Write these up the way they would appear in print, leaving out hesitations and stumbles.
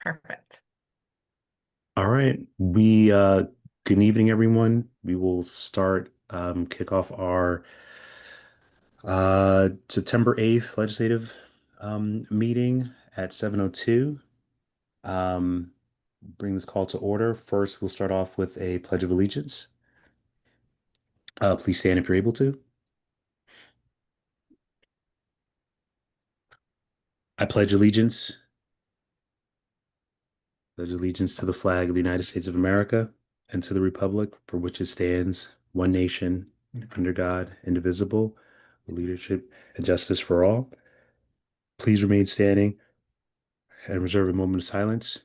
Perfect. All right. Good evening, everyone. We will kick off our September 8th legislative meeting at 7:02. Um, bring this call to order. First, we'll start off with a Pledge of Allegiance. Please stand if you're able to. I pledge allegiance to the flag of the United States of America and to the republic for which it stands, one nation, under God, indivisible, with leadership and justice for all. Please remain standing and reserve a moment of silence.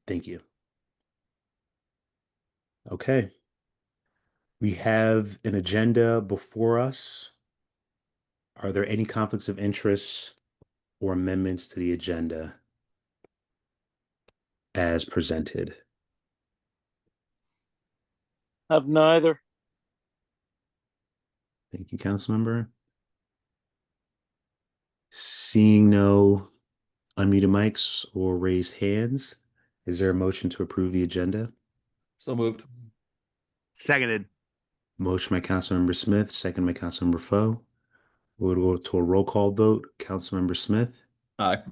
Thank you. Okay. We have an agenda before us. Are there any conflicts of interest or amendments to the agenda as presented? Have neither. Thank you, Councilmember. Seeing no unmuted mics or raised hands, is there a motion to approve the agenda? So moved. Seconded. Motion by Councilmember Smith, second by Councilmember Foe. We'll go to a roll call vote. Councilmember Smith, Aye.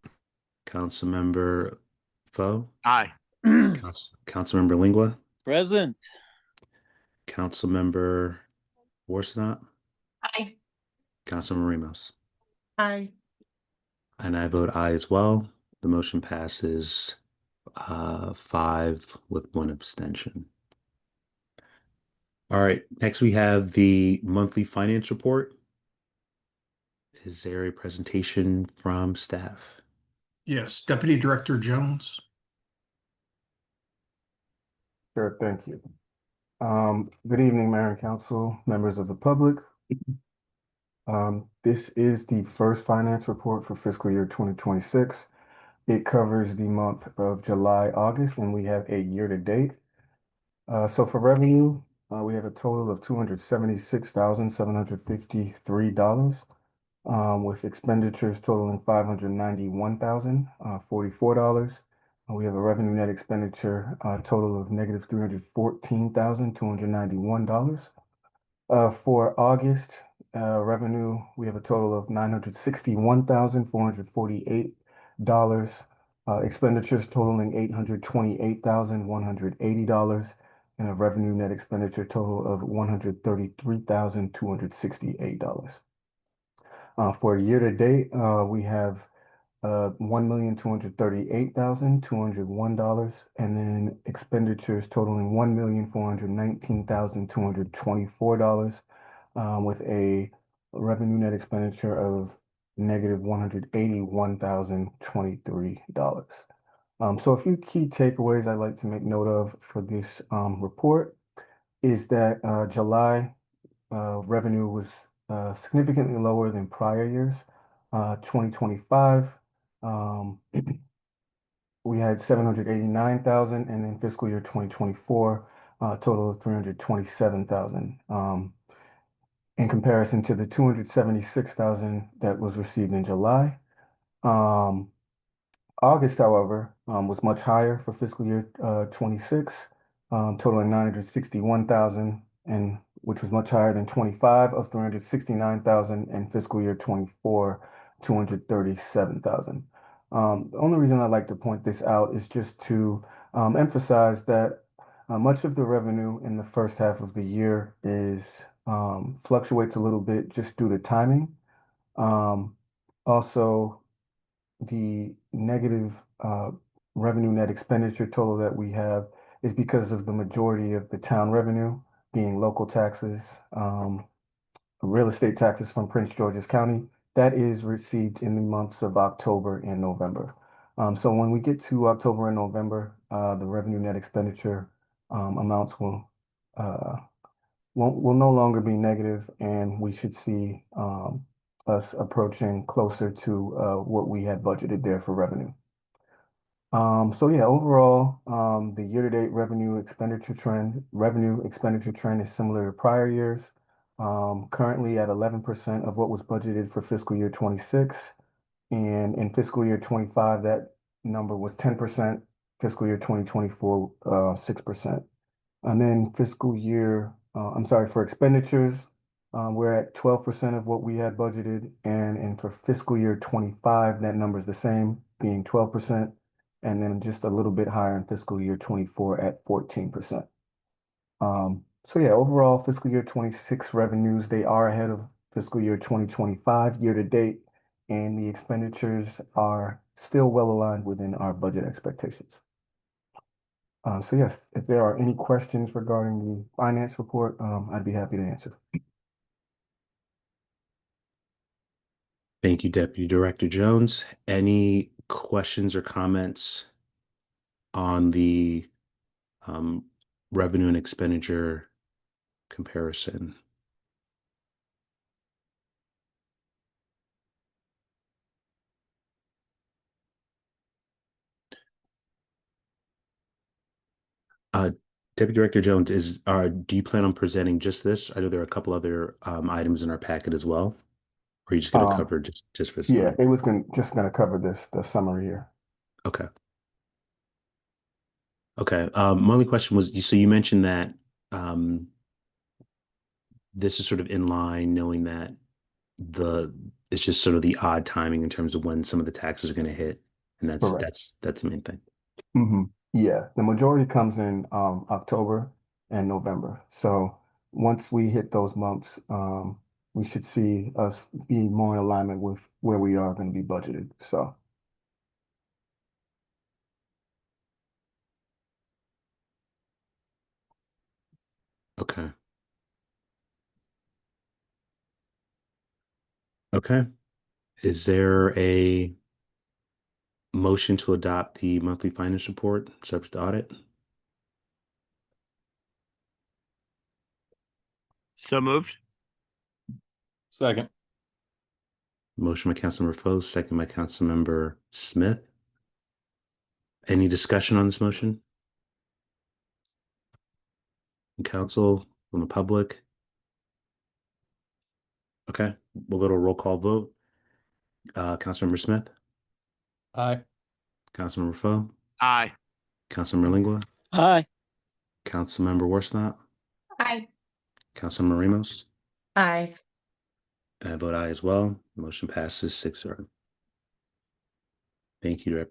Councilmember Foe, Aye. Councilmember Lingua, Present. Councilmember Worsnop, Aye. Councilmember Ramos. Aye. And I vote aye as well. The motion passes 5 with 1 abstention. All right, next we have the monthly finance report. Is there a presentation from staff? Yes, Deputy Director Jones. Sure, thank you. Good evening, Mayor and Council, members of the public. This is the first finance report for fiscal year 2026. It covers the month of July, August, and we have a year to date. So for revenue, we have a total of $276,753, with expenditures totaling $591,044. We have a revenue net expenditure total of negative $314,291. For August, revenue, we have a total of $961,448. Expenditures totaling $828,180, and a revenue net expenditure total of $133,268. For year to date, we have $1,238,201, and then expenditures totaling $1,419,224, with a revenue net expenditure of negative $181,023. So a few key takeaways I'd like to make note of for this report is that July revenue was significantly lower than prior years. 2025, we had 789,000, and then fiscal year 2024, total of 327,000. In comparison to the 276,000 that was received in July. August, however, was much higher for fiscal year 26, totaling 961,000, and which was much higher than 25 of 369,000, and fiscal year 24, 237,000. The only reason I'd like to point this out is just to emphasize that much of the revenue in the first half of the year is fluctuates a little bit just due to timing. Also, the negative revenue net expenditure total that we have is because of the majority of the town revenue being local taxes, real estate taxes from Prince George's County. That is received in the months of October and November. So when we get to October and November, the revenue net expenditure amounts will no longer be negative, and we should see us approaching closer to what we had budgeted there for revenue. So yeah, overall, the year-to-date revenue expenditure trend is similar to prior years. currently at 11% of what was budgeted for fiscal year 26. And in fiscal year 25, that number was 10%, fiscal year 2024, 6%. And then for expenditures, we're at 12% of what we had budgeted. And for fiscal year 25, that number is the same, being 12%. And then just a little bit higher in fiscal year 24 at 14%. So yeah, overall fiscal year 26 revenues, they are ahead of fiscal year 2025 year to date, and the expenditures are still well aligned within our budget expectations. So yes, if there are any questions regarding the finance report, I'd be happy to answer. Thank you, Deputy Director Jones. Any questions or comments on the revenue and expenditure comparison? Deputy Director Jones, do you plan on presenting just this? I know there are a couple other items in our packet as well. Or are you just going to cover just for this Yeah, one? it was just going to cover the summary here. Okay. Okay. My only question was, so you mentioned that this is sort of in line, knowing that it's just sort of the odd timing in terms of when some of the taxes are going to hit, and Correct. that's the main thing. Yeah, the majority comes in October and November. So once we hit those months, we should see us be more in alignment with where we are going to be budgeted. So Okay. Okay. Is there a motion to adopt the monthly finance report subject to audit? So moved. Second. Motion by Councilmember Foe, second by Councilmember Smith. Any discussion on this motion? From council, from the public? Okay, we'll go to a roll call vote. Councilmember Smith, Aye. Councilmember Foe, Aye. Councilmember Lingua, Aye. Councilmember Worsnop, Aye. Councilmember Ramos. Aye. And I vote aye as well. Motion passes 6-0. Thank you,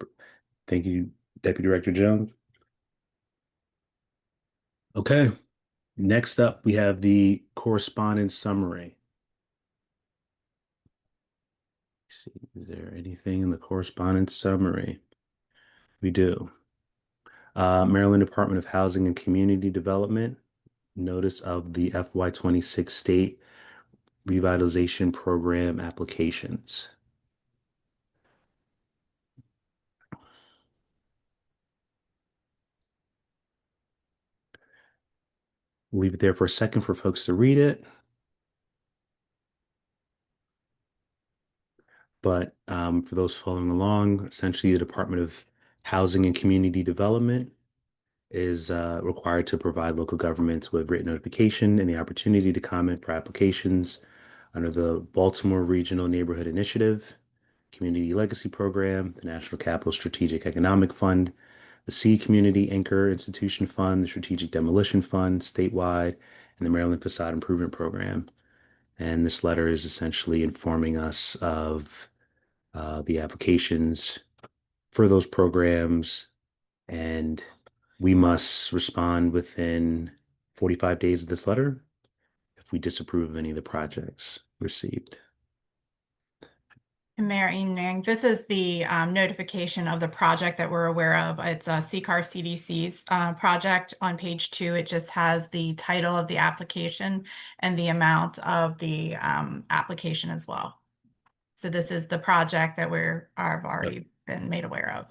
Deputy Director Jones. Okay, next up, we have the correspondence summary. Let's see, is there anything in the correspondence summary? We do. Maryland Department of Housing and Community Development, notice of the FY26 State Revitalization Program applications. Leave it there for a second for folks to read it. But for those following along, essentially the Department of Housing and Community Development is required to provide local governments with written notification and the opportunity to comment for applications under the Baltimore Regional Neighborhood Initiative, Community Legacy Program, the National Capital Strategic Economic Fund, the Seed Community Anchor Institution Fund, the Strategic Demolition Fund, statewide, and the Maryland Facade Improvement Program. And this letter is essentially informing us of the applications for those programs, and we must respond within 45 days of this letter if we disapprove of any of the projects received. Mayor Evening, this is the notification of the project that we're aware of. It's a CCAR CDC's project. On page 2, it just has the title of the application and the amount of the application as well. So this is the project that I've already been made aware of.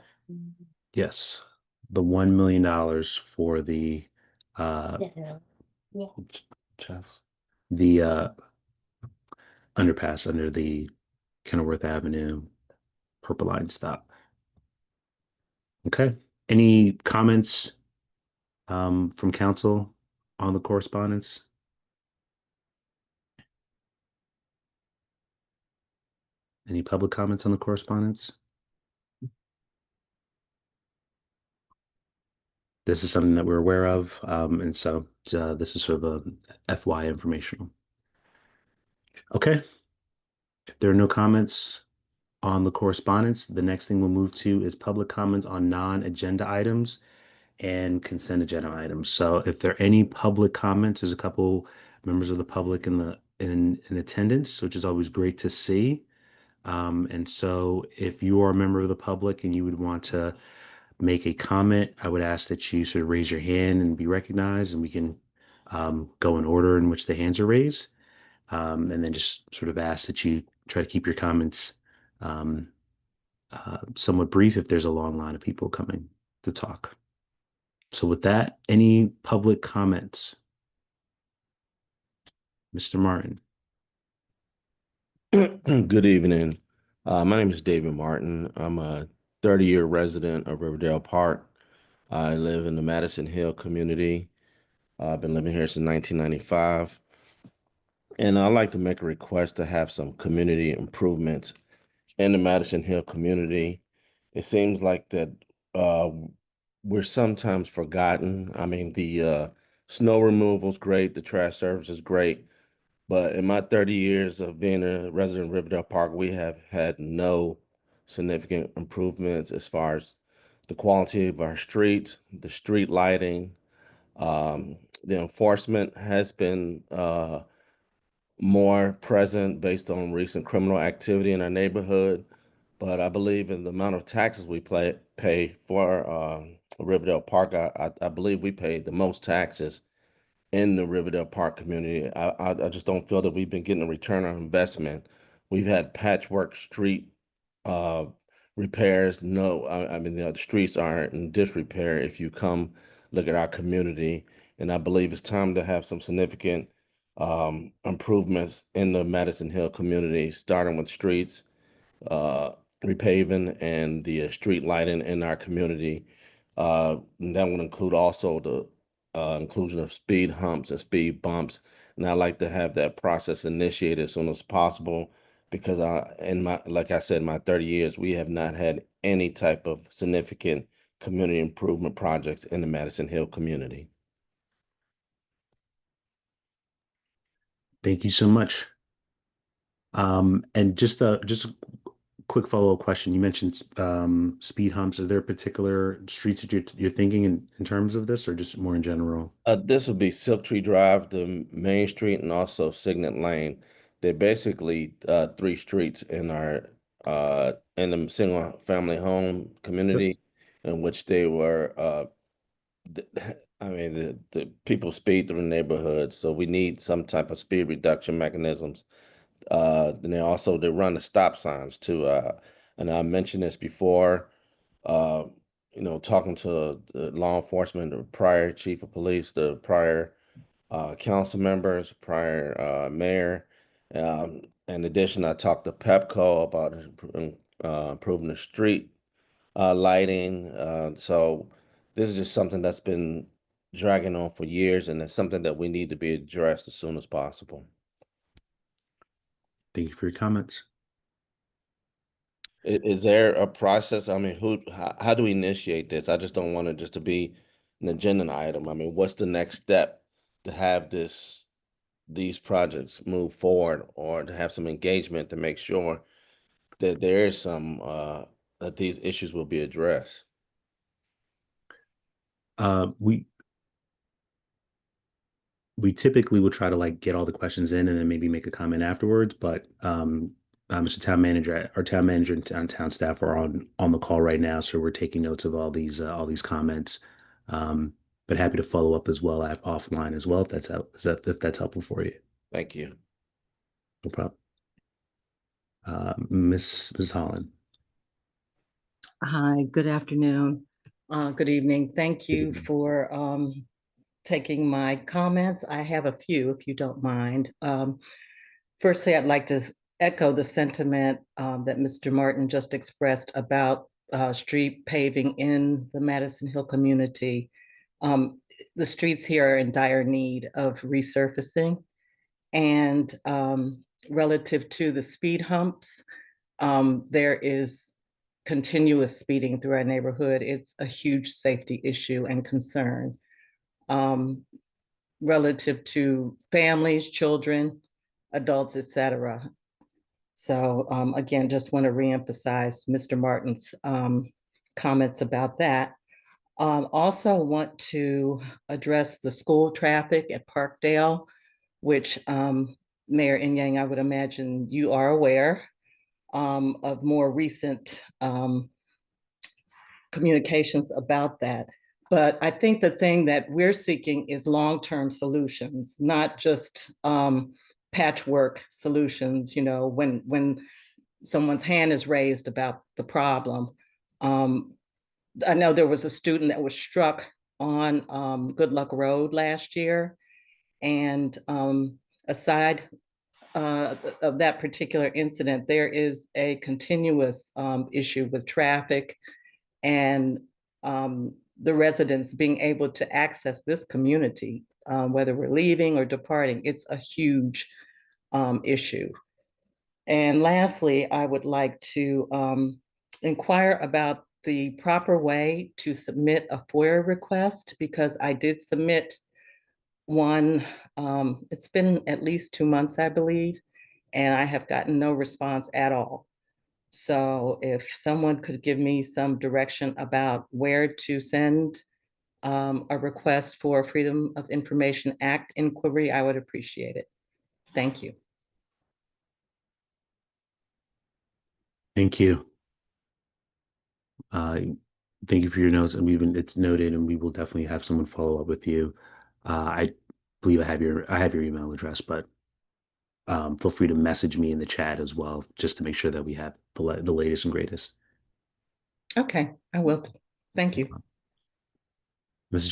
Yes, the $1 million for the underpass under the Kenilworth Avenue Purple Line stop. Okay, any comments from council on the correspondence? Any public comments on the correspondence? This is something that we're aware of, and so this is sort of a FY informational. Okay. If there are no comments on the correspondence, the next thing we'll move to is public comments on non-agenda items and consent agenda items. So if there are any public comments, there's a couple members of the public in attendance, which is always great to see. And so if you are a member of the public and you would want to make a comment, I would ask that you sort of raise your hand and be recognized, and we can go in order in which the hands are raised. And then just sort of ask that you try to keep your comments somewhat brief if there's a long line of people coming to talk. So with that, any public comments? Mr. Martin. Good evening. My name is David Martin. I'm a 30-year resident of Riverdale Park. I live in the Madison Hill community. I've been living here since 1995. And I'd like to make a request to have some community improvements in the Madison Hill community. It seems like that we're sometimes forgotten. I mean, the snow removal is great, the trash service is great, but in my 30 years of being a resident of Riverdale Park, we have had no significant improvements as far as the quality of our streets, the street lighting. The enforcement has been more present based on recent criminal activity in our neighborhood. But I believe in the amount of taxes we pay for Riverdale Park. I believe we pay the most taxes in the Riverdale Park community. I just don't feel that we've been getting a return on investment. We've had patchwork street repairs. No, I mean, the streets aren't in disrepair if you come look at our community. And I believe it's time to have some significant improvements in the Madison Hill community, starting with streets, repaving, and the street lighting in our community. And that would include also the inclusion of speed humps and speed bumps. And I like to have that process initiated as soon as possible, because like I said, in my 30 years, we have not had any type of significant community improvement projects in the Madison Hill community. Thank you so much. And just a quick follow-up question. You mentioned speed humps. Are there particular streets that you're thinking in terms of this, or just more in general? This would be Silk Tree Drive, the Main Street, and also Signet Lane. They're basically 3 streets in our in the single family home community, in which they were I mean, the people speed through the neighborhood, so we need some type of speed reduction mechanisms. Then they run the stop signs too. And I mentioned this before, talking to the law enforcement, the prior chief of police, the prior council members, prior mayor. In addition, I talked to Pepco about improving the street lighting. So this is just something that's been dragging on for years, and it's something that we need to be addressed as soon as possible. Thank you for your comments. Is there a process? I mean, how do we initiate this? I just don't want it just to be an agenda item. I mean, what's the next step to have these projects move forward, or to have some engagement to make sure that there is some that these issues will be addressed? We typically will try to get all the questions in and then maybe make a comment afterwards, but Mr. Town Manager, our town manager and town staff are on the call right now, so we're taking notes of all these comments. But happy to follow up as well offline as well if that's helpful for you. Thank you. No problem. Ms. Holland. Hi, good afternoon. Good evening. Thank you evening. for taking my comments. I have a few, if you don't mind. Firstly, I'd like to echo the sentiment that Mr. Martin just expressed about street paving in the Madison Hill community. The streets here are in dire need of resurfacing. And relative to the speed humps, there is continuous speeding through our neighborhood. It's a huge safety issue and concern relative to families, children, adults, etc. So again, just want to reemphasize Mr. Martin's comments about that. Also want to address the school traffic at Parkdale, which Mayor Inyang, I would imagine you are aware of more recent communications about that. But I think the thing that we're seeking is long-term solutions, not just patchwork solutions, you know, when someone's hand is raised about the problem. I know there was a student that was struck on Good Luck Road last year. And aside of that particular incident, there is a continuous issue with traffic and the residents being able to access this community, whether we're leaving or departing. It's a huge issue. And lastly, I would like to inquire about the proper way to submit a FOIA request, because I did submit one. It's been at least 2 months, I believe, and I have gotten no response at all. So if someone could give me some direction about where to send a request for Freedom of Information Act inquiry, I would appreciate it. Thank you. Thank you. Thank you for your notes, and it's noted, and we will definitely have someone follow up with you. I believe I have your email address, but feel free to message me in the chat as well, just to make sure that we have the latest and greatest. Okay, I will. Thank you. Mrs.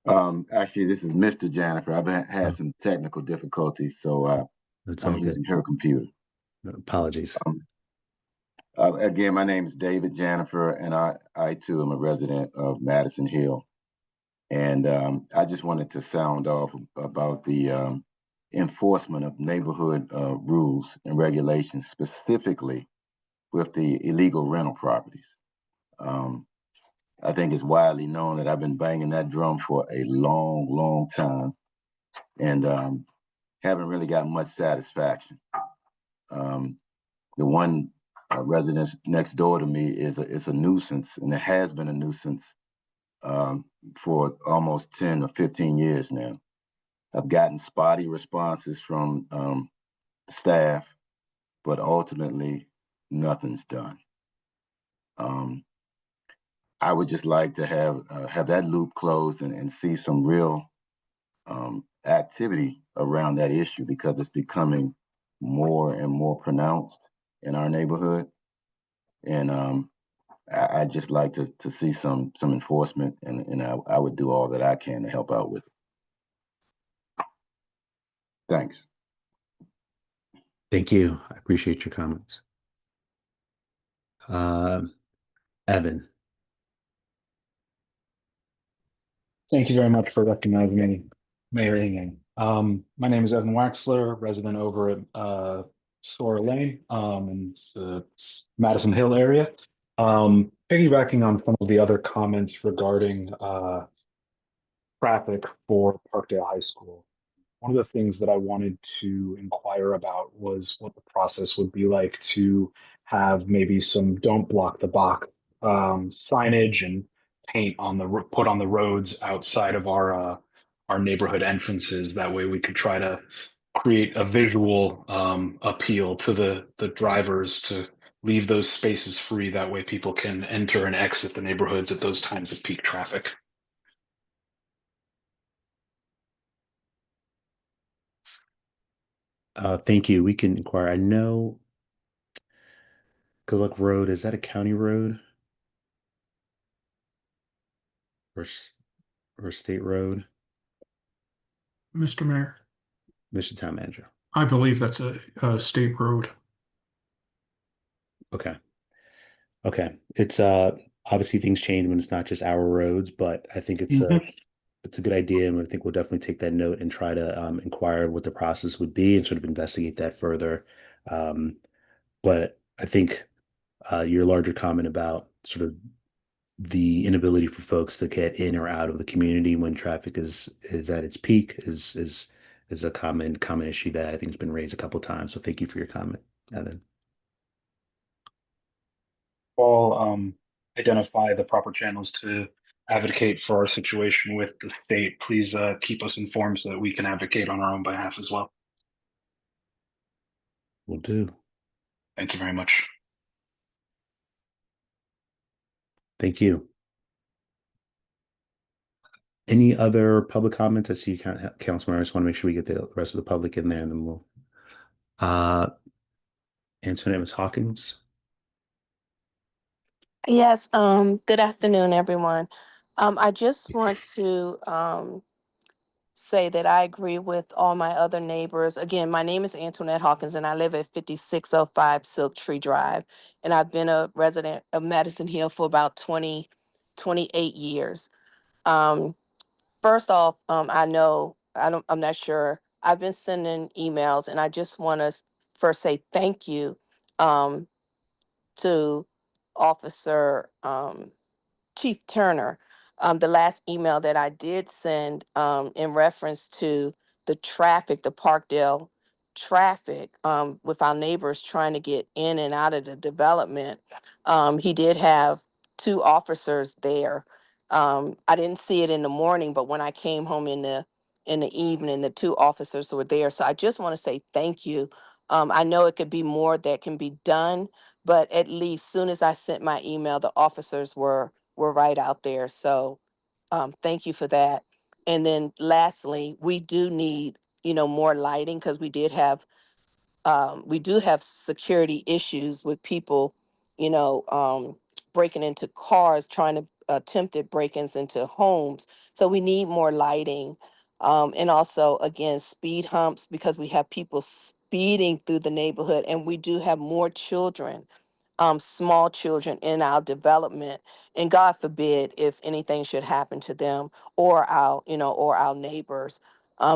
Janifer. Actually, this is Mr. Janifer. I've had some technical difficulties, so I'm using her computer. Apologies. Again, my name is David Janifer, and I too am a resident of Madison Hill. And I just wanted to sound off about the enforcement of neighborhood rules and regulations, specifically with the illegal rental properties. I think it's widely known that I've been banging that drum for a long, long time, and haven't really got much satisfaction. The one residence next door to me is a nuisance, and it has been a nuisance for almost 10 or 15 years now. I've gotten spotty responses from staff, but ultimately nothing's done. I would just like to have that loop closed and see some real activity around that issue, because it's becoming more and more pronounced in our neighborhood. And I'd just like to see some enforcement, and I would do all that I can to help out with it. Thanks. Thank you. I appreciate your comments. Evan. Thank you very much for recognizing me, Mayor Inyang. My name is Evan Waxler, resident over at Sora Lane in the Madison Hill area. Piggybacking on some of the other comments regarding traffic for Parkdale High School, one of the things that I wanted to inquire about was what the process would be like to have maybe some "Don't Block the Box" signage and paint put on the roads outside of our neighborhood entrances. That way we could try to create a visual appeal to the drivers to leave those spaces free. That way people can enter and exit the neighborhoods at those times of peak traffic. Thank you. We can inquire. I know Good Luck Road, is that a county road? Or state road? Mr. Mayor, Mr. Town Manager. I believe that's a state road. Okay. It's obviously things change when it's not just our roads, but I think it's a good idea, and I think we'll definitely take that note and try to inquire what the process would be and sort of investigate that further. But I think your larger comment about sort of the inability for folks to get in or out of the community when traffic is at its peak is a common issue that I think has been raised a couple of times. So thank you for your comment, Evan. All identify the proper channels to advocate for our situation with the state. Please keep us informed so that we can advocate on our own behalf as well. Will do. Thank you very much. Thank you. Any other public comments? I see you, Councilman. I just want to make sure we get the rest of the public in there, and then we'll. Antoinette, Ms. Hawkins. Yes, good afternoon, everyone. I just want to say that I agree with all my other neighbors. Again, my name is Antoinette Hawkins, and I live at 5605 Silk Tree Drive. And I've been a resident of Madison Hill for about 28 years. First off, I'm not sure. I've been sending emails, and I just want to first say thank you to Officer Chief Turner. The last email that I did send in reference to the traffic, the Parkdale traffic, with our neighbors trying to get in and out of the development, he did have 2 officers there. I didn't see it in the morning, but when I came home in the evening, the 2 officers were there. So I just want to say thank you. I know it could be more that can be done, but at least soon as I sent my email, the officers were right out there. So thank you for that. And then lastly, we do need, more lighting because we do have security issues with people, breaking into cars, trying to attempted break-ins into homes. So we need more lighting. And also, again, speed humps because we have people speeding through the neighborhood, and we do have more children, small children in our development. And God forbid if anything should happen to them or our neighbors.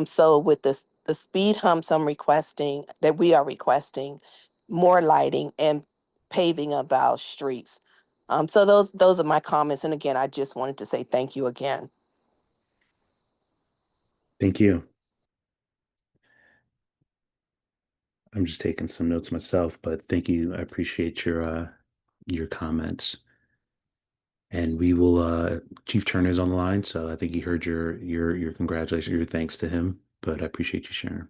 So with the speed humps we are requesting more lighting and paving of our streets. So those are my comments. And again, I just wanted to say thank you again. Thank you. I'm just taking some notes myself, but thank you. I appreciate your comments. And we will Chief Turner's on the line, so I think he heard your congratulations, your thanks to him, but I appreciate you sharing.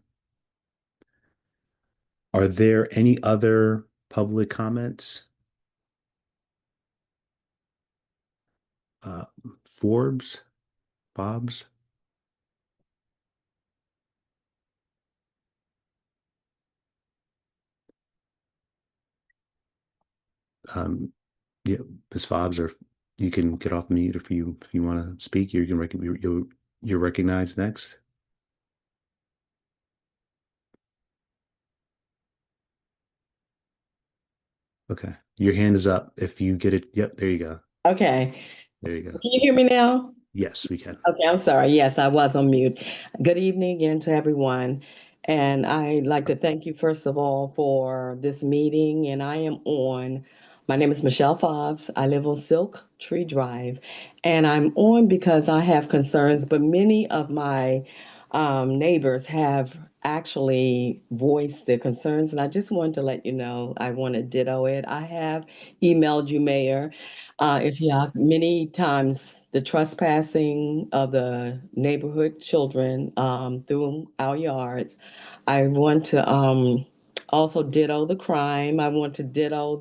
Are there any other public comments? Bob's? Yeah, Ms. Fobbs, or you can get off mute if you want to speak. You're recognized next. Okay, your hand is up. If you get it, yep, there you go. Okay. There you go. Can you hear me now? Yes, we can. Okay, I'm sorry. Yes, I was on mute. Good evening again to everyone. And I'd like to thank you, first of all, for this meeting. And my name is Michelle Fobbs. I live on Silk Tree Drive. And I'm on because I have concerns, but many of my neighbors have actually voiced their concerns. And I just wanted to let you know, I want to ditto it. I have emailed you, Mayor. If you have many times the trespassing of the neighborhood children through our yards. I want to also ditto the crime. I want to ditto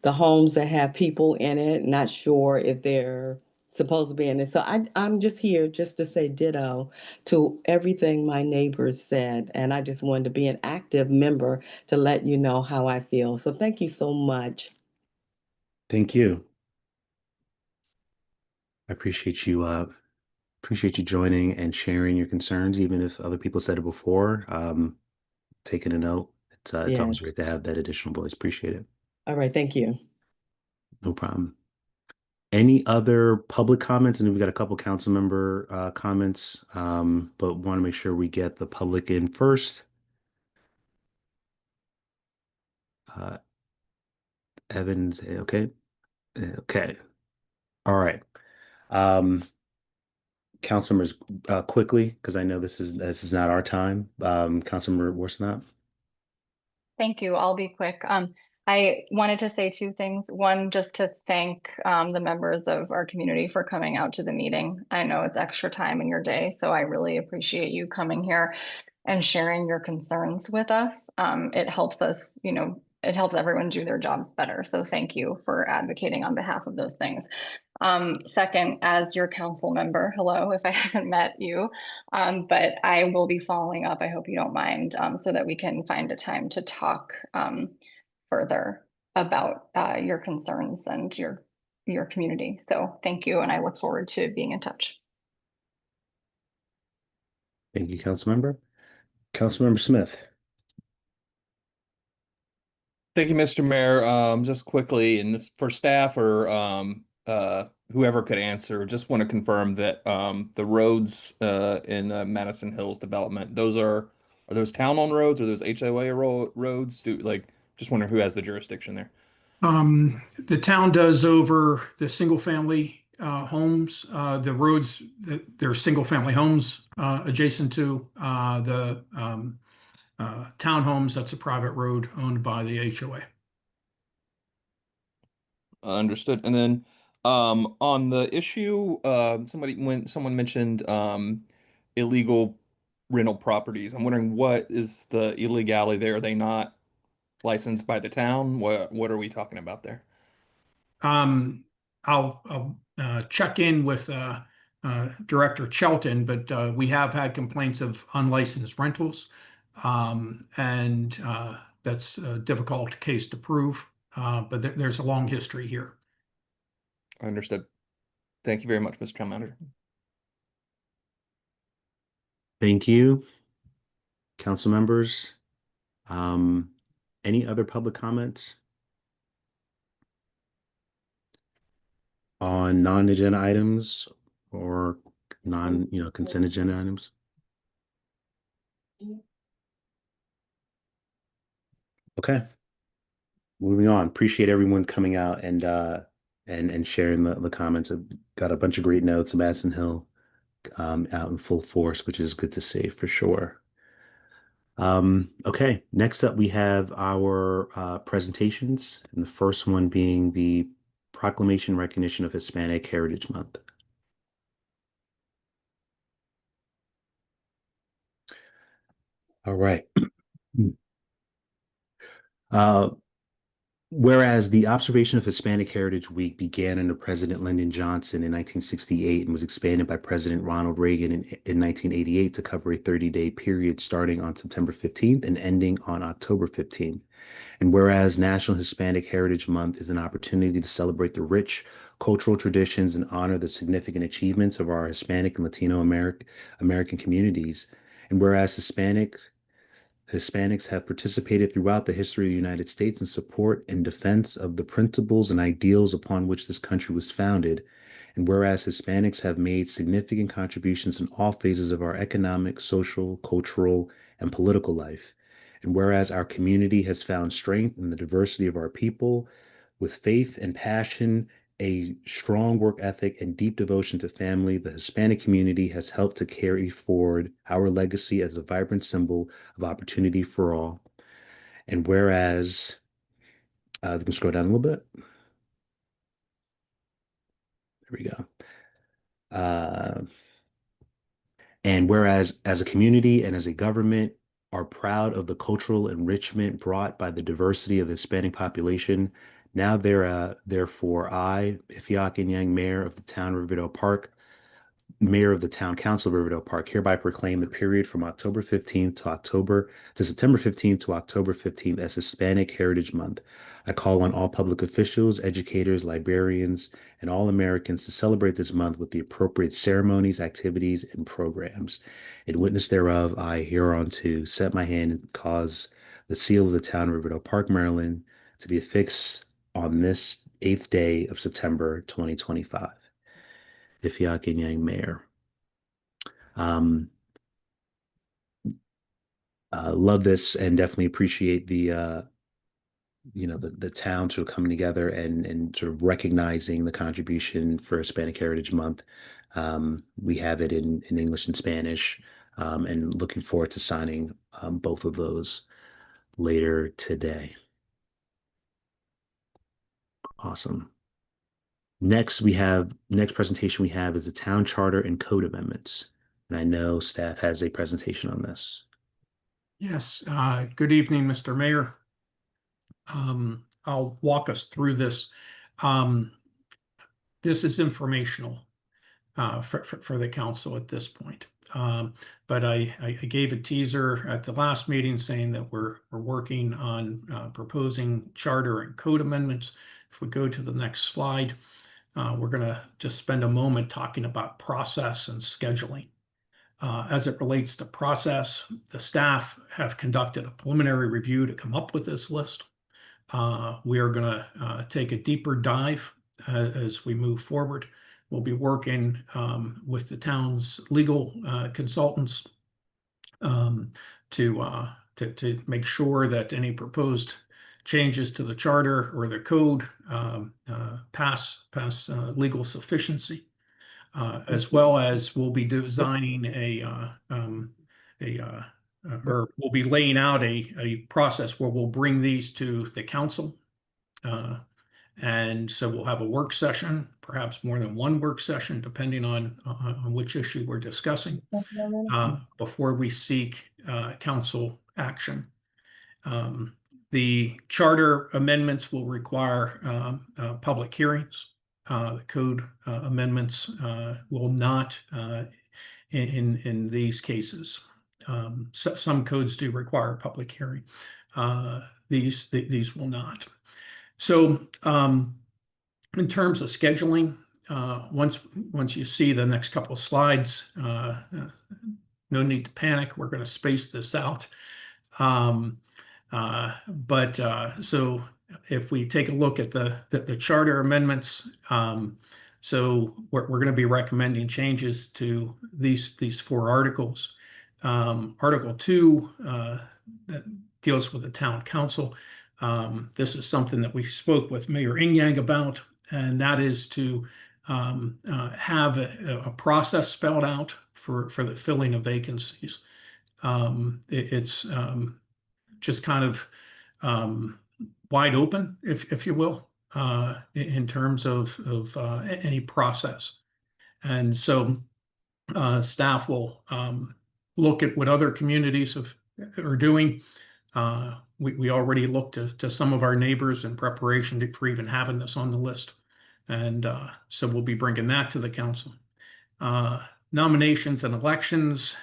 the homes that have people in it. Not sure if they're supposed to be in it. So I'm just here just to say ditto to everything my neighbors said. And I just wanted to be an active member to let you know how I feel. So thank you so much. Thank you. I appreciate you joining and sharing your concerns, even if other people said it before. Taking a note. It's always great to have that additional voice. Appreciate it. All right, thank you. No problem. Any other public comments? And we've got a couple council member comments, but want to make sure we get the public in first. Uh, Evans, okay. Okay. All right. Council members, quickly, because I know this is not our time. Councilmember Worsnop. Thank you. I'll be quick. I wanted to say two things. One, just to thank the members of our community for coming out to the meeting. I know it's extra time in your day, so I really appreciate you coming here and sharing your concerns with us. It helps us, it helps everyone do their jobs better. So thank you for advocating on behalf of those things. Second, as your council member, hello, if I haven't met you, but I will be following up. I hope you don't mind, so that we can find a time to talk further about your concerns and your community. So thank you, and I look forward to being in touch. Thank you, Councilmember. Councilmember Smith. Thank you, Mr. Mayor. Just quickly, and this for staff or whoever could answer, just want to confirm that the roads in Madison Hills development, are those town-owned roads or those HOA roads? Just wondering who has the jurisdiction there. The town does over the single family homes. The roads, there are single family homes adjacent to the townhomes. That's a private road owned by the HOA. Understood. And then on the issue, when someone mentioned illegal rental properties, I'm wondering what is the illegality there? Are they not licensed by the town? What are we talking about there? I'll check in with Director Chelton, but we have had complaints of unlicensed rentals, and that's a difficult case to prove. But there's a long history here. Understood. Thank you very much, Mr. Town Manager. Thank you, council members. Any other public comments on non-agenda items or consent agenda items? Okay. Moving on. Appreciate everyone coming out and sharing the comments. I've got a bunch of great notes. Madison Hill out in full force, which is good to see for sure. Okay, next up we have our presentations, and the first one being the Proclamation Recognition of Hispanic Heritage Month. All right. Whereas the observation of Hispanic Heritage Week began under President Lyndon Johnson in 1968 and was expanded by President Ronald Reagan in 1988 to cover a 30-day period starting on September 15th and ending on October 15th. And whereas National Hispanic Heritage Month is an opportunity to celebrate the rich cultural traditions and honor the significant achievements of our Hispanic and Latino American communities. And whereas Hispanics have participated throughout the history of the United States in support and defense of the principles and ideals upon which this country was founded. And whereas Hispanics have made significant contributions in all phases of our economic, social, cultural, and political life. And whereas our community has found strength in the diversity of our people, with faith and passion, a strong work ethic, and deep devotion to family, the Hispanic community has helped to carry forward our legacy as a vibrant symbol of opportunity for all. And whereas, we can scroll down a little bit. There we go. And whereas, as a community and as a government, are proud of the cultural enrichment brought by the diversity of the Hispanic population, now therefore I, Ifiak Yang, Mayor of the Town of Riverdale Park, Mayor of the Town Council of Riverdale Park, hereby proclaim the period from September 15th to October 15th as Hispanic Heritage Month. I call on all public officials, educators, librarians, and all Americans to celebrate this month with the appropriate ceremonies, activities, and programs. In witness thereof, I hereunto set my hand and cause the seal of the Town of Riverdale Park, Maryland, to be affixed on this 8th day of September 2025. Ifiak Yang, Mayor. Love this and definitely appreciate the the town sort of coming together and sort of recognizing the contribution for Hispanic Heritage Month. We have it in English and Spanish, and looking forward to signing both of those later today. Awesome. Next presentation we have is the town charter and code amendments. And I know staff has a presentation on this. Yes, good evening, Mr. Mayor. I'll walk us through this. This is informational for the council at this point. But I gave a teaser at the last meeting saying that we're working on proposing charter and code amendments. If we go to the next slide, we're going to just spend a moment talking about process and scheduling. As it relates to process, the staff have conducted a preliminary review to come up with this list. We are going to take a deeper dive as we move forward. We'll be working with the town's legal consultants to make sure that any proposed changes to the charter or the code pass legal sufficiency, as well as we'll be designing or we'll be laying out a process where we'll bring these to the council. And so we'll have a work session, perhaps more than one work session, depending on which issue we're discussing, before we seek council action. The charter amendments will require public hearings. The code amendments will not in these cases. Some codes do require a public hearing. These will not. So in terms of scheduling, once you see the next couple of slides, no need to panic. We're going to space this out. So if we take a look at the charter amendments, so we're going to be recommending changes to these 4 articles. Article 2 that deals with the town council. This is something that we spoke with Mayor Ingyang about, and that is to have a process spelled out for the filling of vacancies. It's just kind of wide open, if you will, in terms of any process. And so staff will look at what other communities are doing. We already looked to some of our neighbors in preparation for even having this on the list. And so we'll be bringing that to the council. Nominations and elections,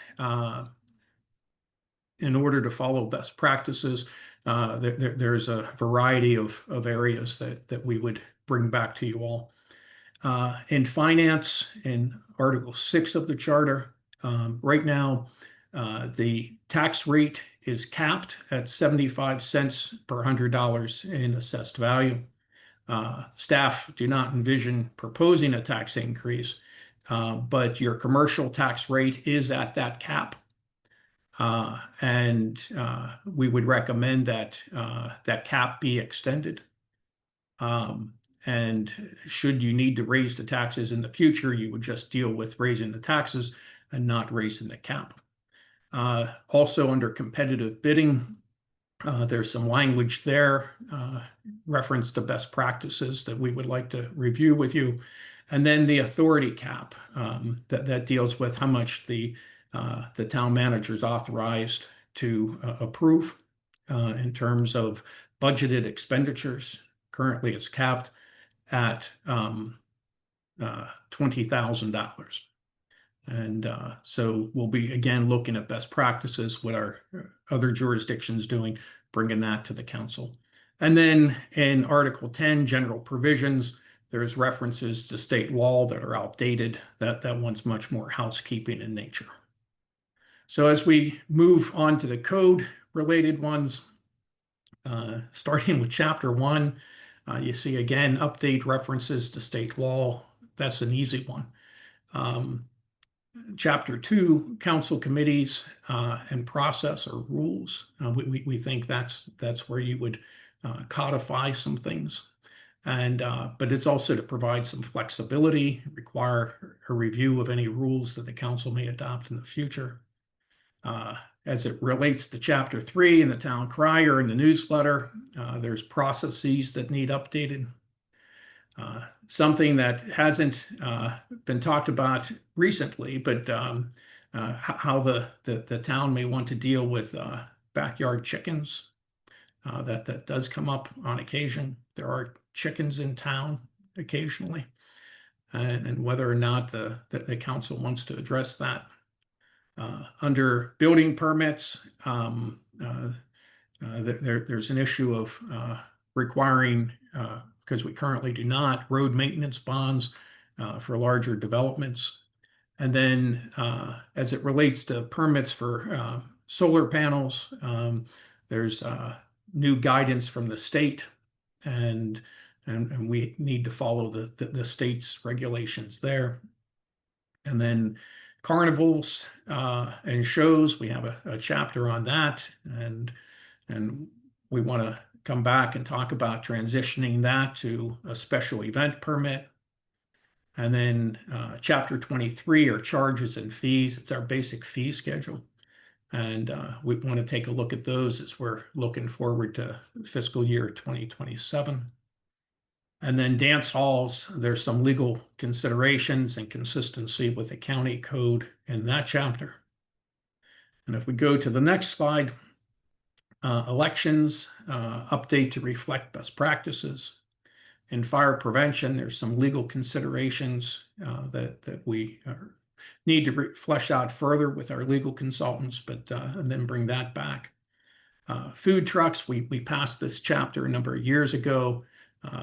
in order to follow best practices, there's a variety of areas that we would bring back to you all. In finance, in Article 6 of the charter, right now, the tax rate is capped at 75 cents per $100 in assessed value. Staff do not envision proposing a tax increase, but your commercial tax rate is at that cap. And we would recommend that that cap be extended. And should you need to raise the taxes in the future, you would just deal with raising the taxes and not raising the cap. Also under competitive bidding, there's some language there, reference to best practices that we would like to review with you. And then the authority cap that deals with how much the town manager is authorized to approve in terms of budgeted expenditures. Currently, it's capped at $20,000. And so we'll be, again, looking at best practices, what our other jurisdictions doing, bringing that to the council. And then in Article 10, general provisions, there's references to state law that are outdated. That one's much more housekeeping in nature. So as we move on to the code related ones, starting with Chapter 1, you see again, update references to state law. That's an easy one. Chapter 2, council committees and process or rules. We think that's where you would codify some things. And but it's also to provide some flexibility, require a review of any rules that the council may adopt in the future. As it relates to Chapter 3 in the town crier and the newsletter, there's processes that need updated. Something that hasn't been talked about recently, but how the town may want to deal with backyard chickens. That does come up on occasion. There are chickens in town occasionally, and whether or not the council wants to address that. Under building permits, there's an issue of requiring, because we currently do not, road maintenance bonds for larger developments. And then as it relates to permits for solar panels, there's new guidance from the state, and we need to follow the state's regulations there. And then carnivals and shows, we have a chapter on that, and we want to come back and talk about transitioning that to a special event permit. And then chapter 23 are charges and fees. It's our basic fee schedule. And we want to take a look at those as we're looking forward to fiscal year 2027. And then dance halls, there's some legal considerations and consistency with the county code in that chapter. And if we go to the next slide, elections, update to reflect best practices. In fire prevention, there's some legal considerations that we need to flesh out further with our legal consultants, but and then bring that back. Food trucks, we passed this chapter a number of years ago.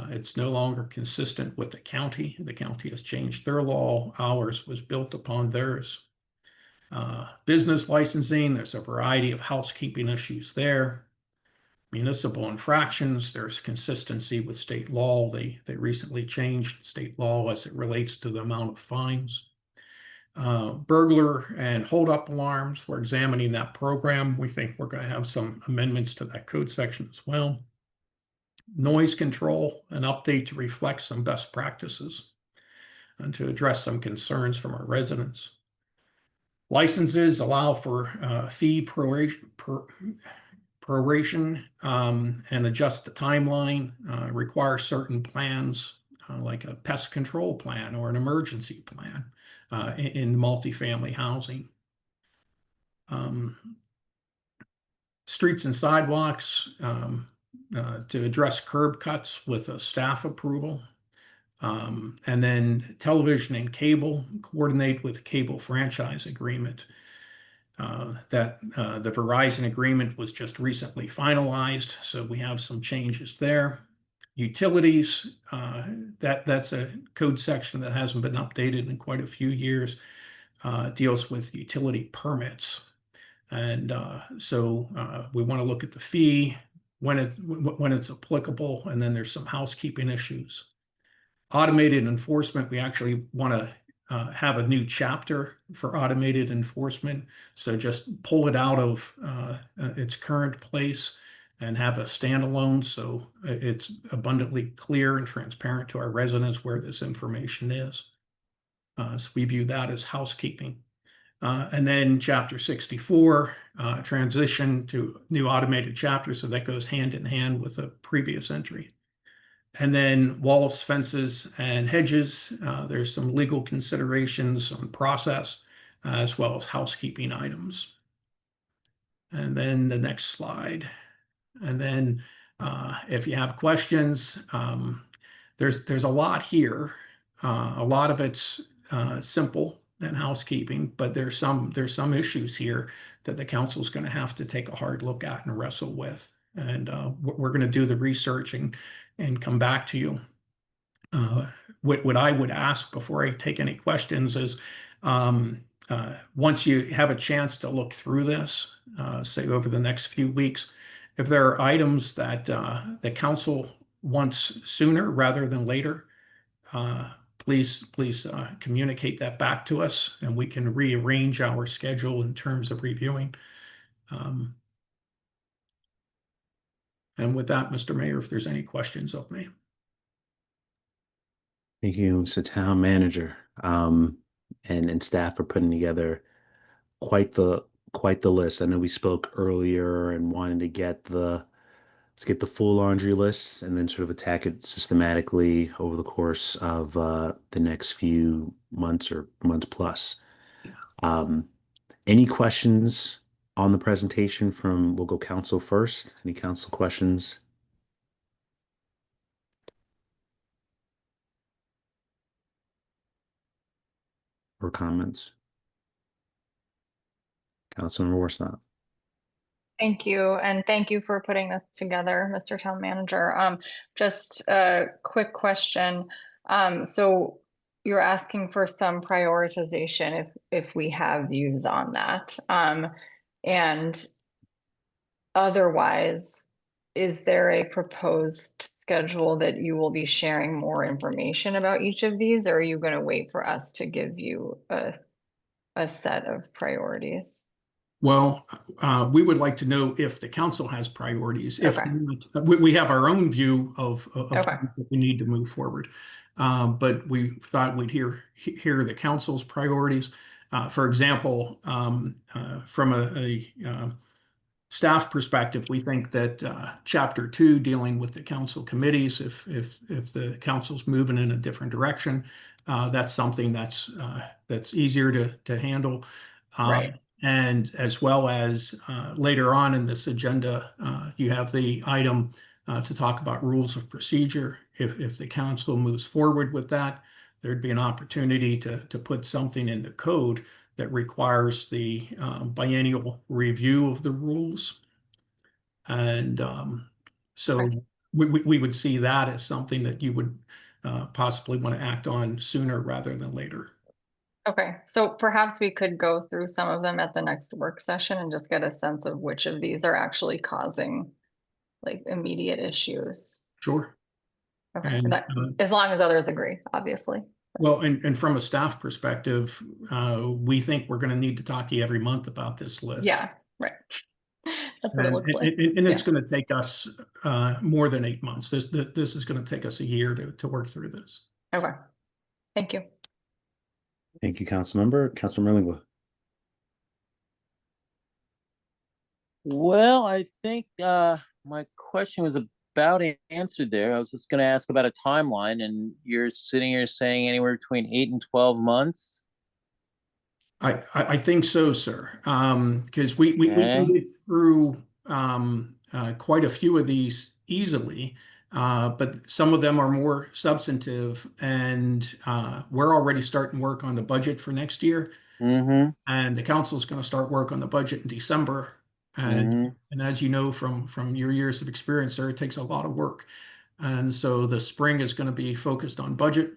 It's no longer consistent with the county. The county has changed their law. Ours was built upon theirs. Business licensing, there's a variety of housekeeping issues there. Municipal infractions, there's consistency with state law. They recently changed state law as it relates to the amount of fines. Burglar and hold-up alarms, we're examining that program. We think we're going to have some amendments to that code section as well. Noise control, an update to reflect some best practices and to address some concerns from our residents. Licenses allow for fee proration and adjust the timeline, require certain plans like a pest control plan or an emergency plan in multifamily housing. Streets and sidewalks to address curb cuts with a staff approval. And then television and cable, coordinate with cable franchise agreement. The Verizon agreement was just recently finalized, so we have some changes there. Utilities, that's a code section that hasn't been updated in quite a few years, deals with utility permits. And so we want to look at the fee when it's applicable, and then there's some housekeeping issues. Automated enforcement, we actually want to have a new chapter for automated enforcement. So just pull it out of its current place and have a standalone, so it's abundantly clear and transparent to our residents where this information is. So we view that as housekeeping. And then chapter 64, transition to new automated chapter, so that goes hand in hand with the previous entry. And then walls, fences, and hedges, there's some legal considerations on process, as well as housekeeping items. And then the next slide. And then if you have questions, there's a lot here. A lot of it's simple and housekeeping, but there's some issues here that the council is going to have to take a hard look at and wrestle with. And we're going to do the research and come back to you. What I would ask before I take any questions is, once you have a chance to look through this, say over the next few weeks, if there are items that the council wants sooner rather than later, please communicate that back to us, and we can rearrange our schedule in terms of reviewing. And with that, Mr. Mayor, if there's any questions of me. Thank you, Mr. Town Manager, and staff for putting together quite the list. I know we spoke earlier and wanted to get let's get the full laundry list and then sort of attack it systematically over the course of the next few months or months plus. Any questions on the presentation from, we'll go council first. Any council questions? Or comments? Councilmember Worsnop. Thank you, and thank you for putting this together, Mr. Town Manager. Just a quick question. So you're asking for some prioritization if we have views on that. And otherwise, is there a proposed schedule that you will be sharing more information about each of these, or are you going to wait for us to give you a set of priorities? Well, we would like to know if the council has priorities. If Okay. not, we have our own view of Okay. things that we need to move forward. But we thought we'd hear the council's priorities. For example, from a staff perspective, we think that Chapter 2, dealing with the council committees, if the council's moving in a different direction, that's something that's easier to handle. Right. And as well as later on in this agenda, you have the item to talk about rules of procedure. If the council moves forward with that, there'd be an opportunity to put something in the code that requires the biennial review of the rules. And so Okay. we would see that as something that you would possibly want to act on sooner rather than later. Okay, so perhaps we could go through some of them at the next work session and just get a sense of which of these are actually causing like immediate issues. Sure. Okay, And as long as others agree, obviously. well, and from a staff perspective, we think we're going to need to talk to you every month about this list. Yeah, right. That's what it looks like. And it's Yeah. going to take us more than 8 months. This is going to take us a year to work through this. Okay, thank you. Thank you, Councilmember. Councilmember Lingua. Well, I think my question was about answered there. I was just going to ask about a timeline, and you're sitting here saying anywhere between 8 and 12 months. I think so, sir. Because we can get through quite a few of these easily, but some of them are more substantive, and we're already starting work on the budget for next year. Mm-hmm. And the council is going to start work on the budget in December. And as you know from your years of experience, sir, it takes a lot of work. And so the spring is going to be focused on budget.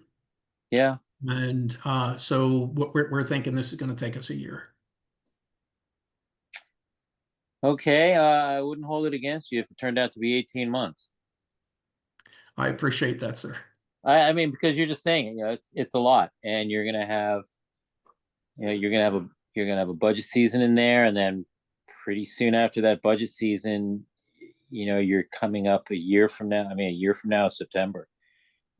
Yeah. And so what we're thinking, this is going to take us a year. Okay, I wouldn't hold it against you if it turned out to be 18 months. I appreciate that, sir. I mean, because you're just saying, you know, it's a lot, and you're gonna have, you know, you're gonna have a budget season in there, and then pretty soon after that budget season, you know, you're coming up a year from now. I mean, a year from now is September.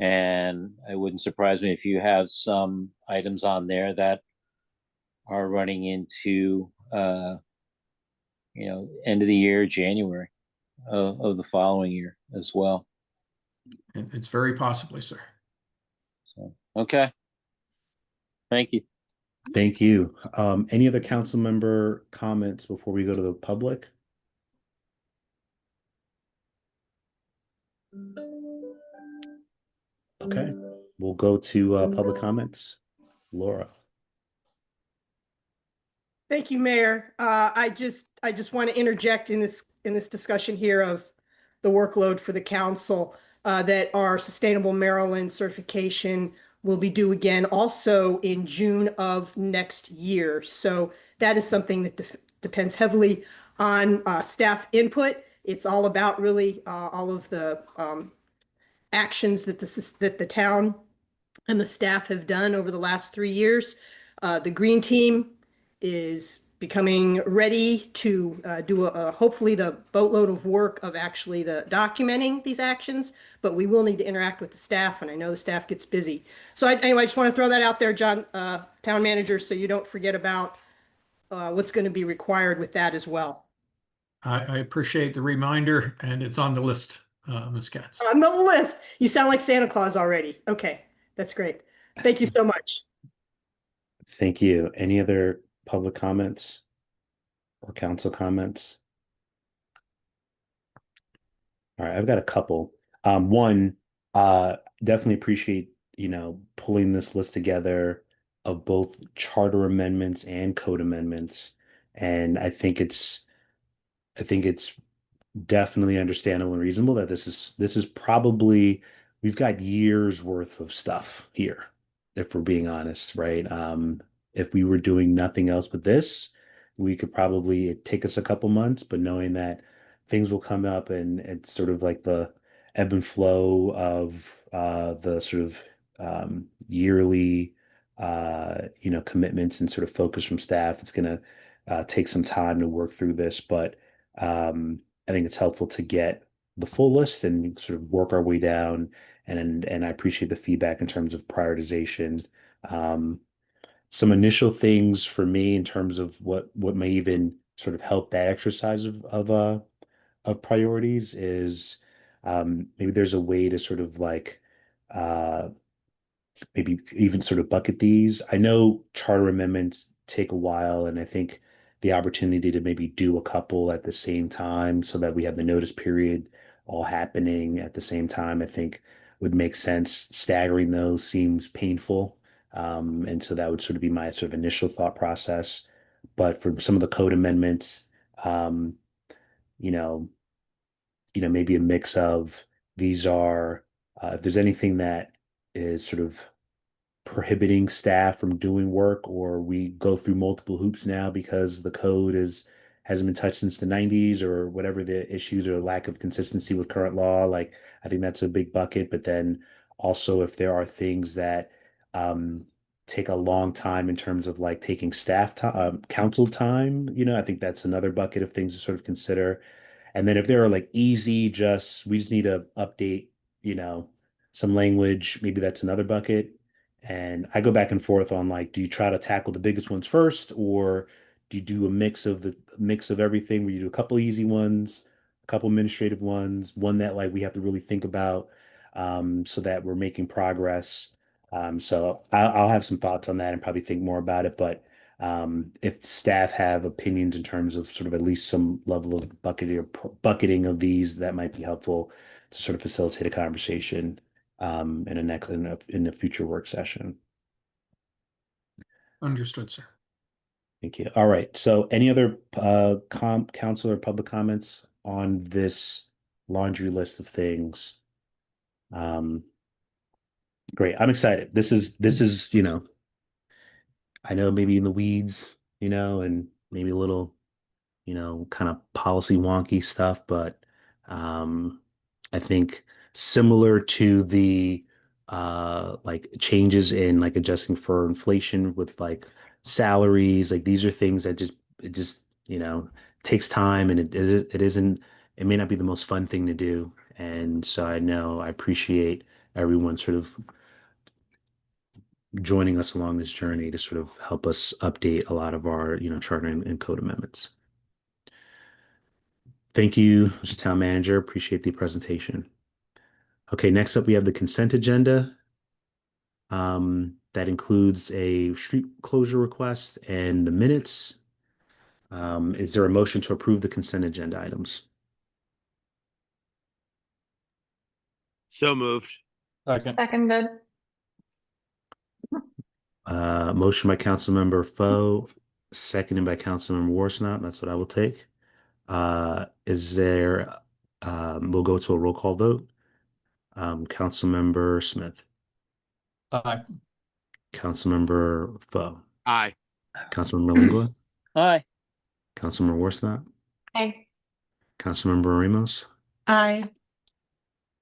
And it wouldn't surprise me if you have some items on there that are running into, you know, end of the year, January of the following year as well. It's very possibly, sir. So, okay. Thank you. Thank you. Any other council member comments before we go to the public? Okay, we'll go to public comments. Laura. Thank you, Mayor. I just want to interject in this discussion here of the workload for the council, that our Sustainable Maryland certification will be due again also in June of next year. So that is something that depends heavily on staff input. It's all about really all of the actions that the town and the staff have done over the last 3 years. The green team is becoming ready to do hopefully the boatload of work of actually the documenting these actions, but we will need to interact with the staff, and I know the staff gets busy. So anyway, I just want to throw that out there, John, Town Manager, so you don't forget about what's going to be required with that as well. I appreciate the reminder, and it's on the list, Ms. Katz. On the list. You sound like Santa Claus already. Okay, that's great. Thank you so much. Thank you. Any other public comments or council comments? All right, I've got a couple. One, definitely appreciate, pulling this list together of both charter amendments and code amendments. And I think it's definitely understandable and reasonable that this is probably, we've got years worth of stuff here, if we're being honest, right? If we were doing nothing else but this, we could probably, it'd take us a couple months, but knowing that things will come up and it's sort of like the ebb and flow of the sort of yearly commitments and sort of focus from staff, it's going to take some time to work through this, but I think it's helpful to get the full list and sort of work our way down. And I appreciate the feedback in terms of prioritization. Some initial things for me in terms of what may even sort of help that exercise of priorities is maybe there's a way to sort of like maybe even sort of bucket these. I know charter amendments take a while, and I think the opportunity to maybe do a couple at the same time so that we have the notice period all happening at the same time, I think would make sense. Staggering those seems painful. And so that would sort of be my sort of initial thought process. But for some of the code amendments, maybe a mix of these are, if there's anything that is sort of prohibiting staff from doing work, or we go through multiple hoops now because the code hasn't been touched since the 90s or whatever the issues or lack of consistency with current law, like I think that's a big bucket. But then also if there are things that take a long time in terms of like taking staff time, council time, I think that's another bucket of things to sort of consider. And then if there are like easy, we just need to update, some language, maybe that's another bucket. And I go back and forth on like, do you try to tackle the biggest ones first, or do you do a mix of everything where you do a couple easy ones, a couple administrative ones, one that like we have to really think about so that we're making progress. So I'll have some thoughts on that and probably think more about it. But if staff have opinions in terms of sort of at least some level of bucketing of these, that might be helpful to sort of facilitate a conversation in a future work session. Understood, sir. Thank you. All right. So any other council or public comments on this laundry list of things? Great. I'm excited. This is, I know maybe in the weeds, and maybe a little, kind of policy wonky stuff, but I think similar to the like changes in like adjusting for inflation with like salaries, like these are things that it just takes time, and it may not be the most fun thing to do. And so I appreciate everyone sort of joining us along this journey to sort of help us update a lot of our charter and code amendments. Thank you, Mr. Town Manager. Appreciate the presentation. Okay, next up we have the consent agenda. That includes a street closure request and the minutes. Is there a motion to approve the consent agenda items? So moved. Seconded. Motion by Councilmember Foe, seconded by Councilmember Worsnop. That's what I will take. We'll go to a roll call vote. Councilmember Smith. Aye. Councilmember Foe. Aye. Councilmember Lingua. Aye. Councilmember Worsnop. Aye. Councilmember Ramos. Aye.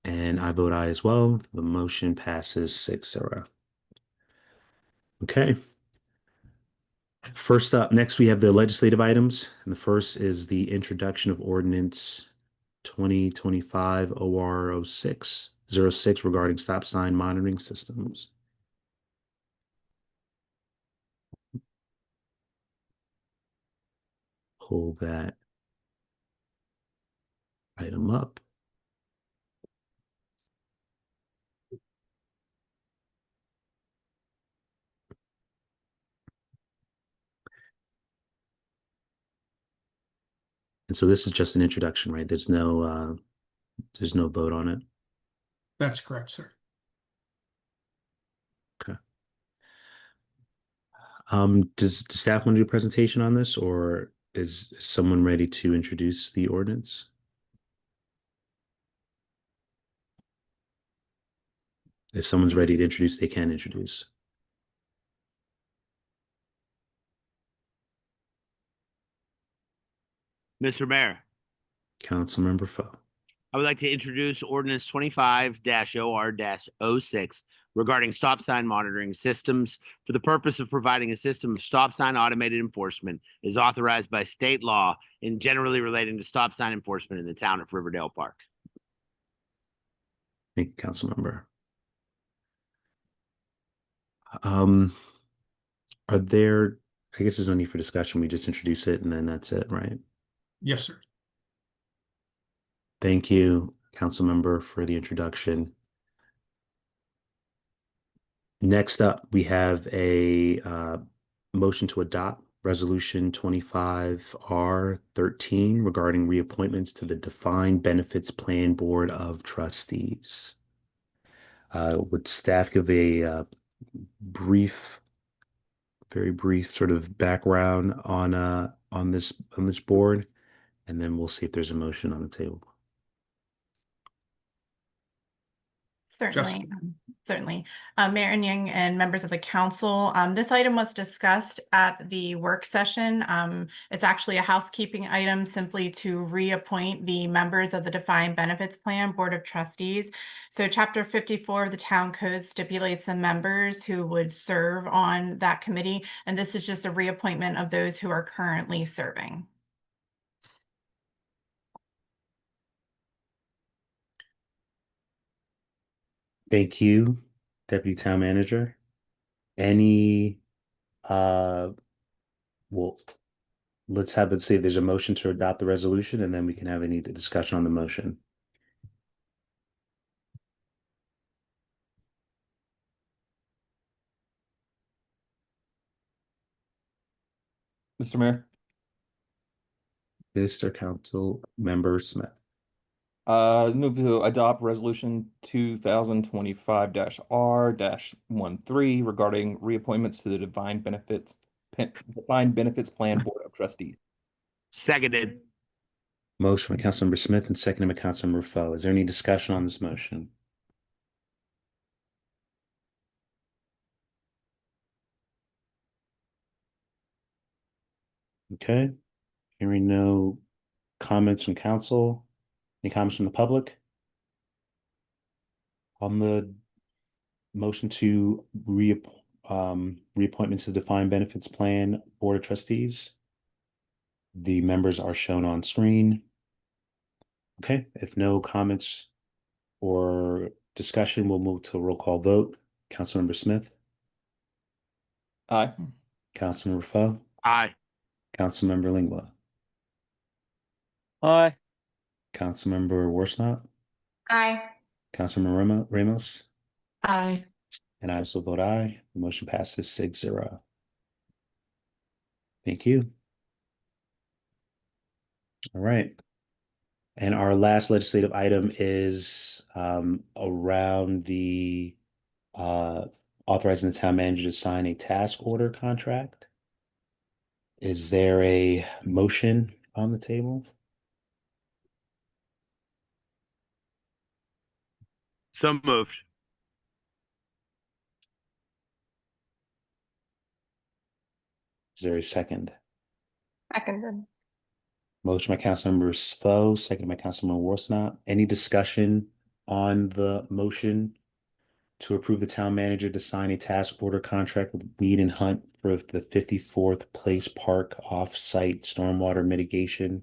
And I vote aye as well. The motion passes 6-0. Okay. First up, next we have the legislative items, and the first is the introduction of ordinance 2025 OR 0606 regarding stop sign monitoring systems. Pull that item up. And so this is just an introduction, right? There's no vote on it. That's correct, sir. Okay. Does staff want to do a presentation on this, or is someone ready to introduce the ordinance? If someone's ready to introduce, they can introduce. Mr. Mayor, Councilmember Foe. I would like to introduce ordinance 25-OR-06 regarding stop sign monitoring systems for the purpose of providing a system of stop sign automated enforcement is authorized by state law and generally relating to stop sign enforcement in the town of Riverdale Park. Thank you, Councilmember. Are there, I guess there's no need for discussion. We just introduce it and then that's it, right? Yes, sir. Thank you, Councilmember, for the introduction. Next up, we have a motion to adopt Resolution 25R13 regarding reappointments to the Defined Benefits Plan Board of Trustees. Would staff give a very brief sort of background on this board, and then we'll see if there's a motion on the table. Certainly, certainly. Mayor Yang and members of the council, this item was discussed at the work session. It's actually a housekeeping item simply to reappoint the members of the Defined Benefits Plan Board of Trustees. So Chapter 54 of the Town Code stipulates the members who would serve on that committee, and this is just a reappointment of those who are currently serving. Thank you, Deputy Town Manager. Well, let's see if there's a motion to adopt the resolution, and then we can have any discussion on the motion. Mr. Mayor. Mr. Council Member Smith. Move to adopt resolution 2025-R-13 regarding reappointments to the Defined Benefits Plan Board of Trustees. Seconded. Motion by Councilmember Smith and seconded by Councilmember Foe. Is there any discussion on this motion? Okay. Hearing no comments from council. Any comments from the public? On the motion to reappointment to the Defined Benefits Plan Board of Trustees. The members are shown on screen. Okay, if no comments or discussion, we'll move to a roll call vote. Councilmember Smith. Aye. Councilmember Foe. Aye. Councilmember Lingua. Aye. Councilmember Worsnop. Aye. Councilmember Ramos. Aye. And I also vote aye. The motion passes 6-0. Thank you. All right. And our last legislative item is around the authorizing the town manager to sign a task order contract. Is there a motion on the table? So moved. Is there a second? Seconded. Motion by Councilmember Foe, second by Councilmember Worsnop. Any discussion on the motion to approve the town manager to sign a task order contract with Weed and Hunt for the 54th Place Park off-site stormwater mitigation,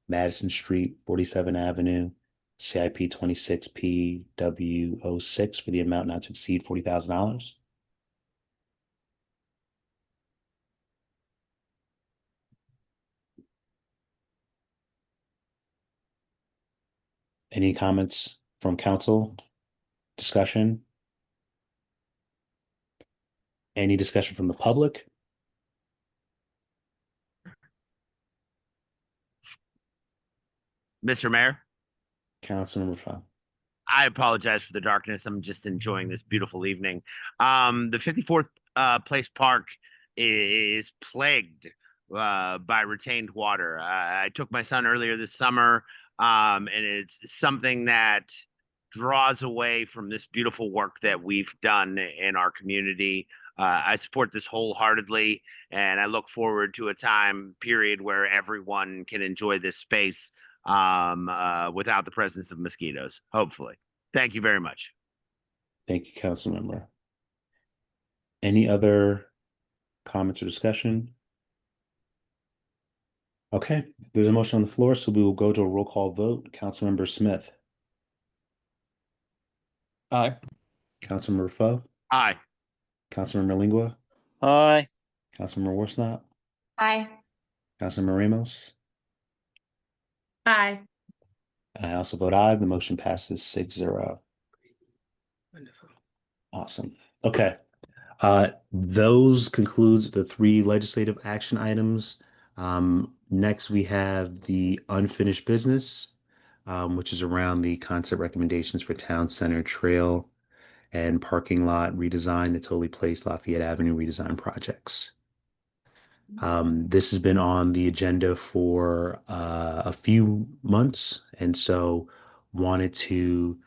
Madison Street, 47th Avenue, CIP 26PW06 for the amount not to exceed $40,000. Any comments from council? Discussion? Any discussion from the public? Mr. Mayor, Councilmember Fowl. I apologize for the darkness. I'm just enjoying this beautiful evening. The 54th Place Park is plagued by retained water. I took my son earlier this summer, and it's something that draws away from this beautiful work that we've done in our community. I support this wholeheartedly, and I look forward to a time period where everyone can enjoy this space without the presence of mosquitoes, hopefully. Thank you very much. Thank you, Councilmember. Any other comments or discussion? Okay, there's a motion on the floor, so we will go to a roll call vote. Councilmember Smith. Aye. Councilmember Foe. Aye. Councilmember Lingua. Aye. Councilmember Worsnop. Aye. Councilmember Ramos. Aye. And I also vote aye. The motion passes 6-0. Wonderful. Awesome. Okay. Those concludes the 3 legislative action items. Next, we have the unfinished business, which is around the concept recommendations for Town Center Trail and parking lot redesign, the Totally Place Lafayette Avenue redesign projects. This has been on the agenda for a few months, and so wanted to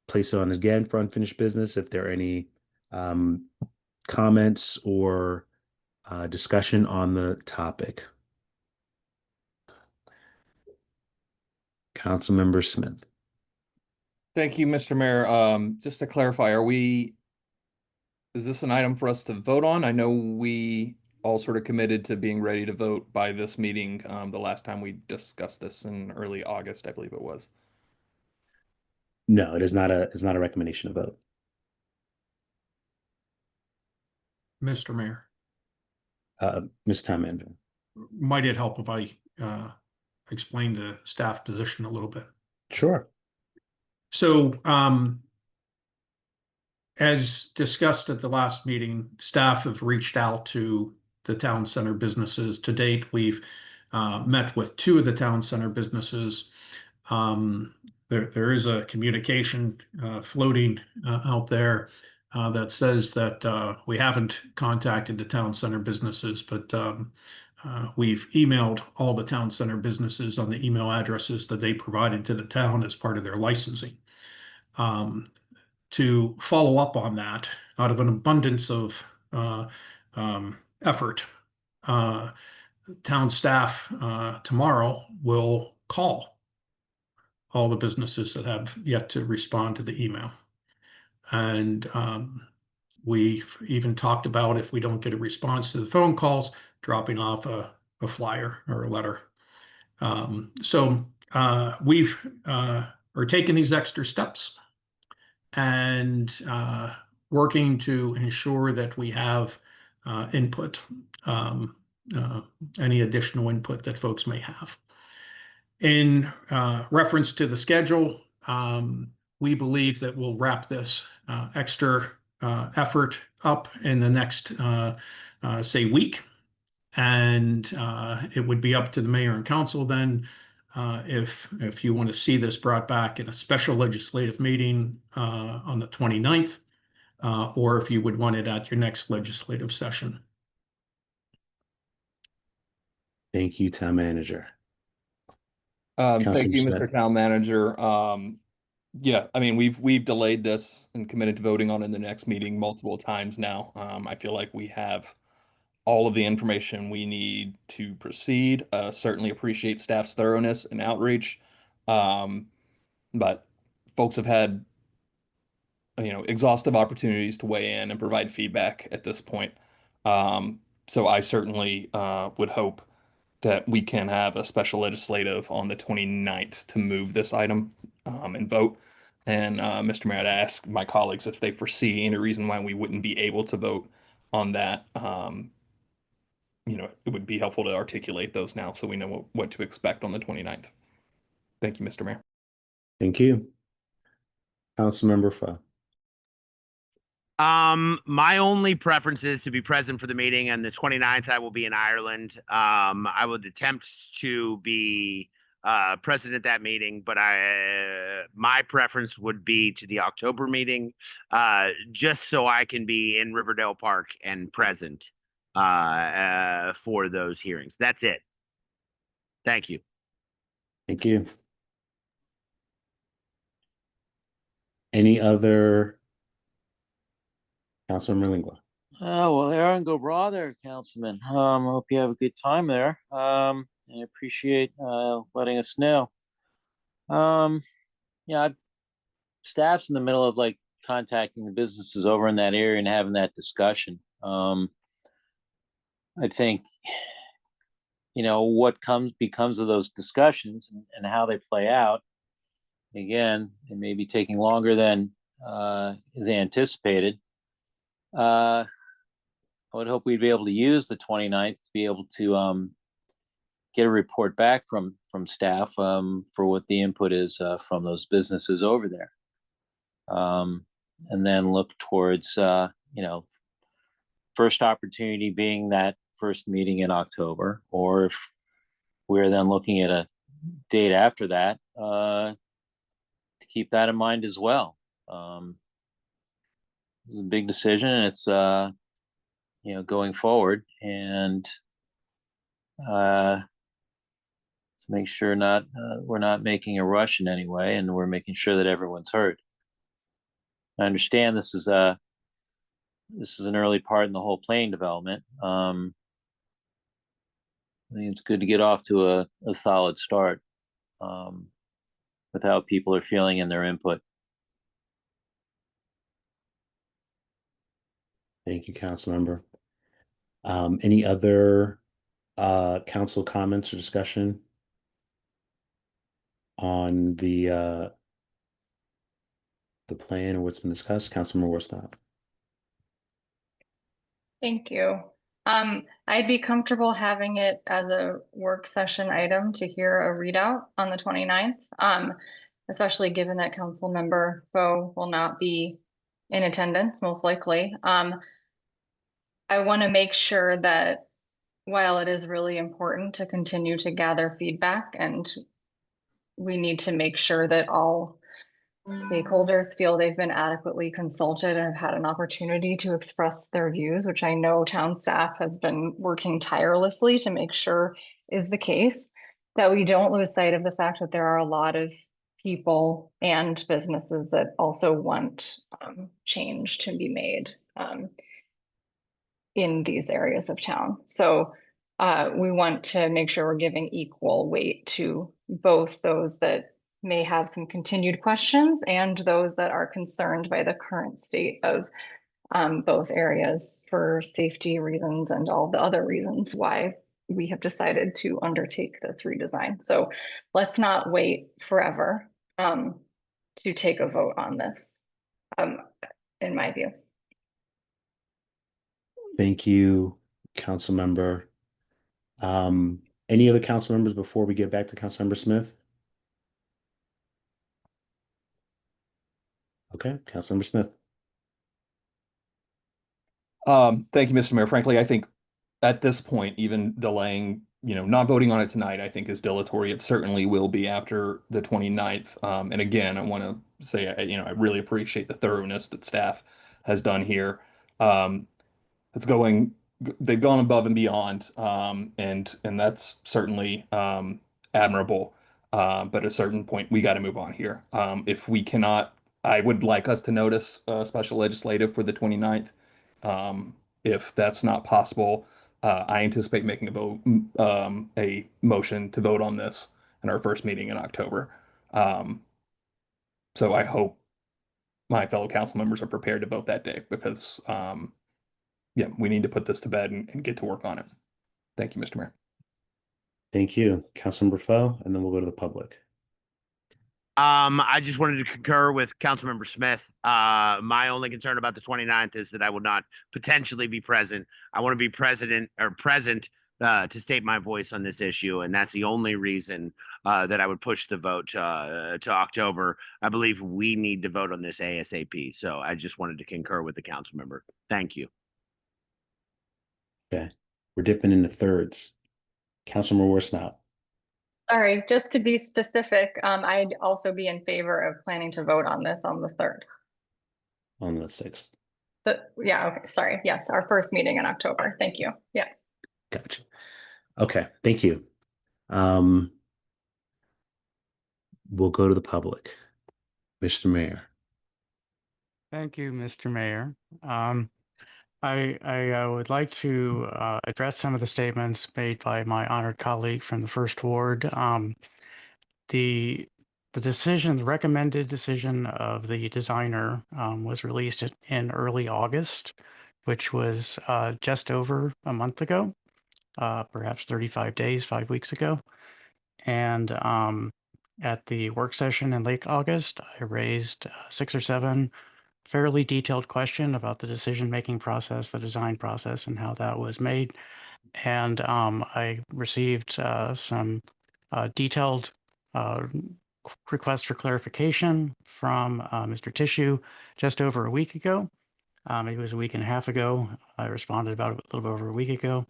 place it on again for unfinished business. If there are any comments or discussion on the topic. Councilmember Smith. Thank you, Mr. Mayor. Just to clarify, is this an item for us to vote on? I know we all sort of committed to being ready to vote by this meeting, the last time we discussed this in early August, I believe it was. No, it's not a recommendation to vote. Mr. Mayor, Mr. Town Manager. might it help if I explain the staff position a little bit? Sure. So, as discussed at the last meeting, staff have reached out to the town center businesses. To date, we've met with 2 of the town center businesses. There is a communication floating out there that says that we haven't contacted the town center businesses, but we've emailed all the town center businesses on the email addresses that they provided to the town as part of their licensing. To follow up on that, out of an abundance of effort, town staff tomorrow will call all the businesses that have yet to respond to the email. And we've even talked about, if we don't get a response to the phone calls, dropping off a flyer or a letter. So we've are taking these extra steps and working to ensure that we have input, any additional input that folks may have. In reference to the schedule, we believe that we'll wrap this extra effort up in the next, say, week. And it would be up to the mayor and council then if you want to see this brought back in a special legislative meeting on the 29th, or if you would want it at your next legislative session. Thank you, Town Manager. Thank you, Smith. Mr. Town Manager. Yeah, I mean, we've delayed this and committed to voting on it in the next meeting multiple times now. I feel like we have all of the information we need to proceed. Certainly appreciate staff's thoroughness and outreach. But folks have had exhaustive opportunities to weigh in and provide feedback at this point. So I certainly would hope that we can have a special legislative on the 29th to move this item and vote. And Mr. Mayor, I'd ask my colleagues if they foresee any reason why we wouldn't be able to vote on that. It would be helpful to articulate those now so we know what to expect on the 29th. Thank you, Mr. Mayor. Thank you. Councilmember Fa. My only preference is to be present for the meeting, and the 29th I will be in Ireland. I would attempt to be present at that meeting, but my preference would be to the October meeting, just so I can be in Riverdale Park and present for those hearings. That's it. Thank you. Thank you. Any other? Councilmember Lingua. Oh, well, Aaron, go brother, Councilman. Hope you have a good time there. I appreciate letting us know. Yeah, staff's in the middle of like contacting the businesses over in that area and having that discussion. I think, what becomes of those discussions and how they play out. Again, it may be taking longer than is anticipated. I would hope we'd be able to use the 29th to be able to get a report back from staff for what the input is from those businesses over there. And then look towards, first opportunity being that first meeting in October, or if we're then looking at a date after that, to keep that in mind as well. This is a big decision, and it's going forward, and to make sure we're not making a rush in any way, and we're making sure that everyone's heard. I understand this is an early part in the whole planning development. I think it's good to get off to a solid start with how people are feeling in their input. Thank you, Councilmember. Any other council comments or discussion on the plan or what's been discussed? Councilmember Worsthop. Thank you. I'd be comfortable having it as a work session item to hear a readout on the 29th, especially given that Councilmember Faux will not be in attendance, most likely. I want to make sure that while it is really important to continue to gather feedback, and we need to make sure that all stakeholders feel they've been adequately consulted and have had an opportunity to express their views, which I know town staff has been working tirelessly to make sure is the case, that we don't lose sight of the fact that there are a lot of people and businesses that also want change to be made in these areas of town. So we want to make sure we're giving equal weight to both those that may have some continued questions and those that are concerned by the current state of both areas for safety reasons and all the other reasons why we have decided to undertake this redesign. So let's not wait forever to take a vote on this, in my view. Thank you, Councilmember. Any other council members before we get back to Councilmember Smith? Okay, Councilmember Smith. Thank you, Mr. Mayor. Frankly, I think at this point, even delaying, not voting on it tonight, I think is dilatory. It certainly will be after the 29th. And again, I want to say, I really appreciate the thoroughness that staff has done here. They've gone above and beyond, and that's certainly admirable. But at a certain point, we got to move on here. If we cannot, I would like us to notice a special legislative for the 29th. If that's not possible, I anticipate making a motion to vote on this in our first meeting in October. So I hope my fellow council members are prepared to vote that day because, yeah, we need to put this to bed and get to work on it. Thank you, Mr. Mayor. Thank you, Councilmember Foe, and then we'll go to the public. I just wanted to concur with Councilmember Smith. My only concern about the 29th is that I will not potentially be present. I want to be present to state my voice on this issue, and that's the only reason that I would push the vote to October. I believe we need to vote on this ASAP. So I just wanted to concur with the council member. Thank you. Okay, we're dipping into thirds. Councilmember Worsnop. Sorry, just to be specific, I'd also be in favor of planning to vote on this on the 3rd. On the 6th. But yeah, okay, sorry. Yes, our first meeting in October. Thank you. Yeah. Gotcha. Okay, thank you. We'll go to the public. Mr. Mayor. Thank you, Mr. Mayor. I would like to address some of the statements made by my honored colleague from the First Ward. The decision, the recommended decision of the designer was released in early August, which was just over a month ago, perhaps 35 days, 5 weeks ago. And at the work session in late August, I raised 6 or 7 fairly detailed question about the decision-making process, the design process, and how that was made. And I received some detailed requests for clarification from Mr. Tissue just over a week ago. It was a week and a half ago. I responded about a little over a week ago.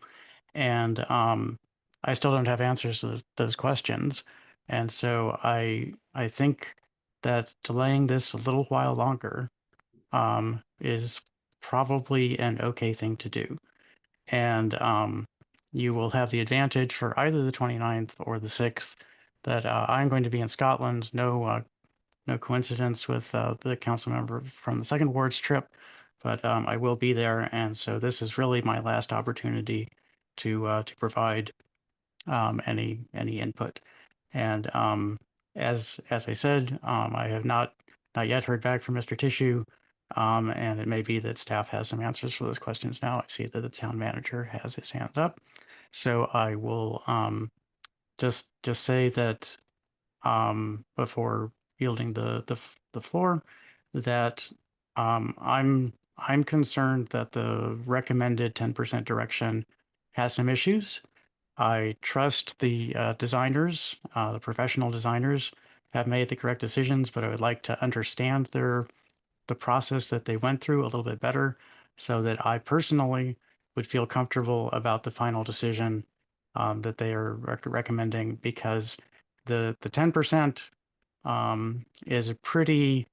And I still don't have answers to those questions. And so I think that delaying this a little while longer is probably an okay thing to do. And you will have the advantage for either the 29th or the 6th that I'm going to be in Scotland. No coincidence with the council member from the Second Ward's trip, but I will be there. And so this is really my last opportunity to provide any input. And as I said, I have not yet heard back from Mr. Tissue. And it may be that staff has some answers for those questions now. I see that the town manager has his hand up. So I will just say that before yielding the floor, that I'm concerned that the recommended 10% direction has some issues. I trust the designers, the professional designers have made the correct decisions, but I would like to understand the process that they went through a little bit better so that I personally would feel comfortable about the final decision that they are recommending, because the 10% is a pretty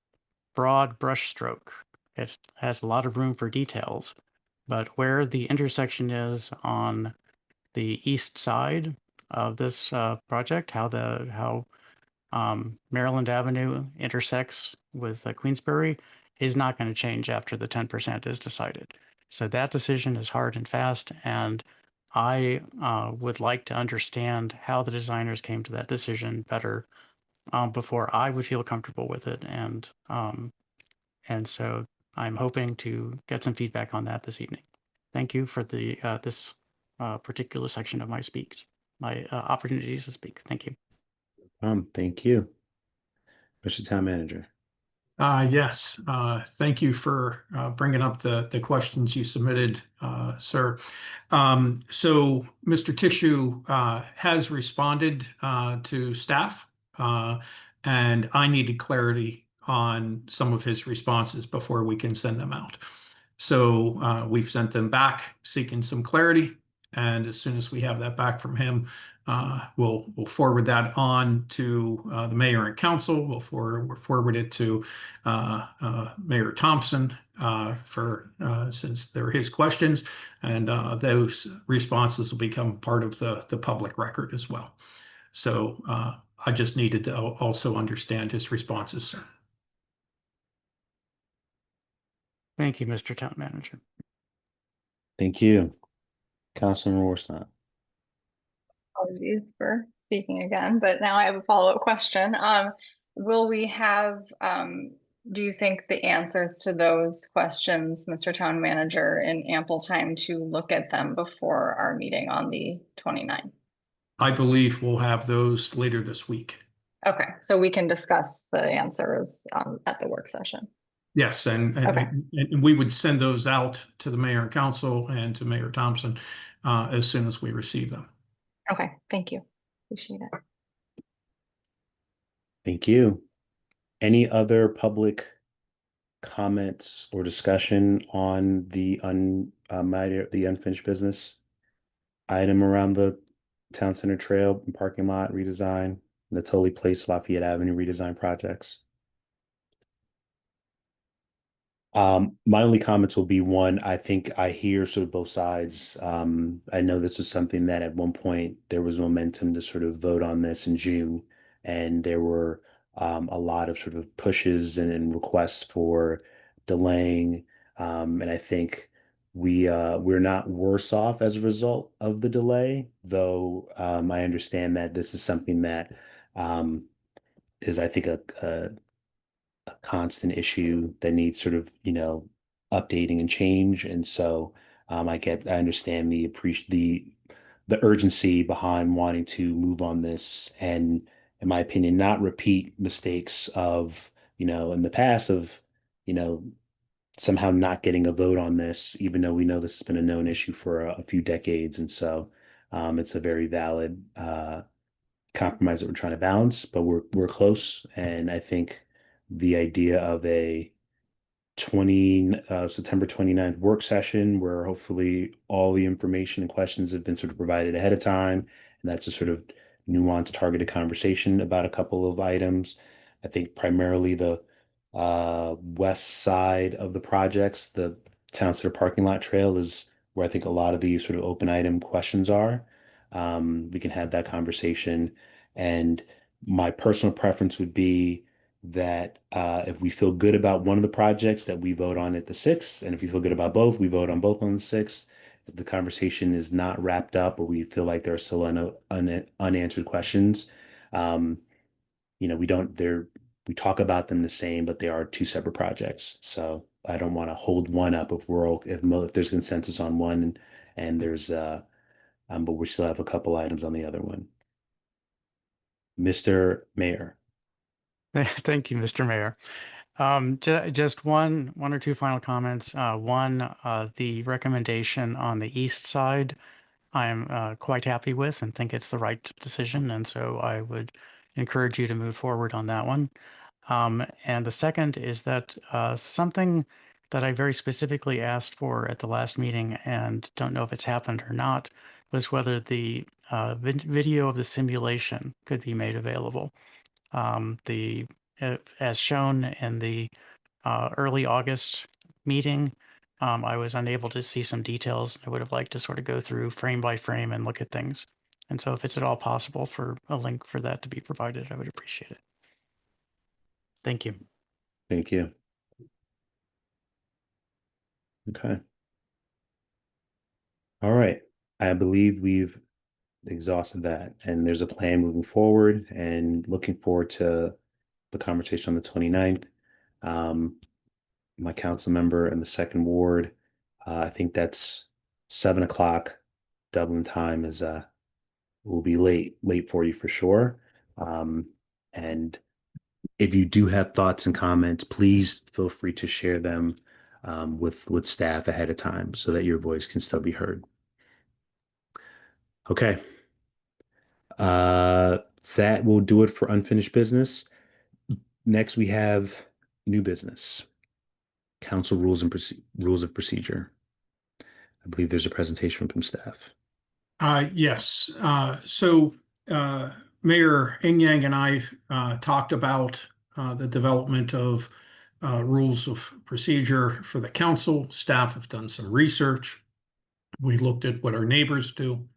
broad brushstroke. It has a lot of room for details, but where the intersection is on the east side of this project, how Maryland Avenue intersects with Queensbury, is not going to change after the 10% is decided. So that decision is hard and fast, and I would like to understand how the designers came to that decision better before I would feel comfortable with it. And so I'm hoping to get some feedback on that this evening. Thank you for the this particular section of my opportunities to speak. Thank you. Thank you. Mr. Town Manager. Yes, thank you for bringing up the questions you submitted, sir. So Mr. Tissue has responded to staff, and I needed clarity on some of his responses before we can send them out. So we've sent them back seeking some clarity, and as soon as we have that back from him, we'll forward that on to the mayor and council. We'll forward it to Mayor Thompson since they're his questions, and those responses will become part of the public record as well. So I just needed to also understand his responses, sir. Thank you, Mr. Town Manager. Thank you. Councilman Worsnop. Apologies for speaking again, but now I have a follow-up question. Will we have do you think the answers to those questions, Mr. Town Manager, in ample time to look at them before our meeting on the 29th? I believe we'll have those later this week. Okay, so we can discuss the answers at the work session. Yes, and we would send those out to the mayor and council and to Mayor Thompson as soon as we receive them. Okay, thank you. Appreciate it. Thank you. Any other public comments or discussion on the unfinished business item around the Town Center Trail and parking lot redesign, the Tully Place Lafayette Avenue redesign projects? My only comments will be one, I think I hear sort of both sides. I know this was something that at one point there was momentum to sort of vote on this in June, and there were a lot of sort of pushes and requests for delaying. And I think we're not worse off as a result of the delay, though I understand that this is something that is, I think, a constant issue that needs sort of, updating and change. And so I understand the urgency behind wanting to move on this and, in my opinion, not repeat mistakes of, in the past of, somehow not getting a vote on this, even though we know this has been a known issue for a few decades. And so it's a very valid compromise that we're trying to balance, but we're close. And I think the idea of a September 29th work session where hopefully all the information and questions have been sort of provided ahead of time, and that's a sort of nuanced, targeted conversation about a couple of items. I think primarily the west side of the projects, the Town Center parking lot trail, is where I think a lot of the sort of open item questions are. We can have that conversation, and my personal preference would be that if we feel good about one of the projects, that we vote on it the 6th, and if we feel good about both, we vote on both on the 6th. If the conversation is not wrapped up, or we feel like there are still unanswered questions, we talk about them the same, but they are two separate projects. So I don't want to hold one up if there's consensus on one, and there's but we still have a couple items on the other one. Mr. Mayor. Thank you, Mr. Mayor. Just one or two final comments. One, the recommendation on the east side, I'm quite happy with and think it's the right decision. And so I would encourage you to move forward on that one. And the second is that something that I very specifically asked for at the last meeting, and don't know if it's happened or not, was whether the video of the simulation could be made available. As shown in the early August meeting, I was unable to see some details. I would have liked to sort of go through frame by frame and look at things. And so if it's at all possible for a link for that to be provided, I would appreciate it. Thank you. Thank you. Okay. All right. I believe we've exhausted that, and there's a plan moving forward, and looking forward to the conversation on the 29th. My council member in the 2nd Ward, I think that's 7:00 Dublin time will be late for you for sure. And if you do have thoughts and comments, please feel free to share them with staff ahead of time so that your voice can still be heard. Okay. That will do it for unfinished business. Next, we have new business. Council rules of procedure. I believe there's a presentation from staff. Yes. So Mayor Ing-Yang and I talked about the development of rules of procedure for the council. Staff have done some research. We looked at what our neighbors do.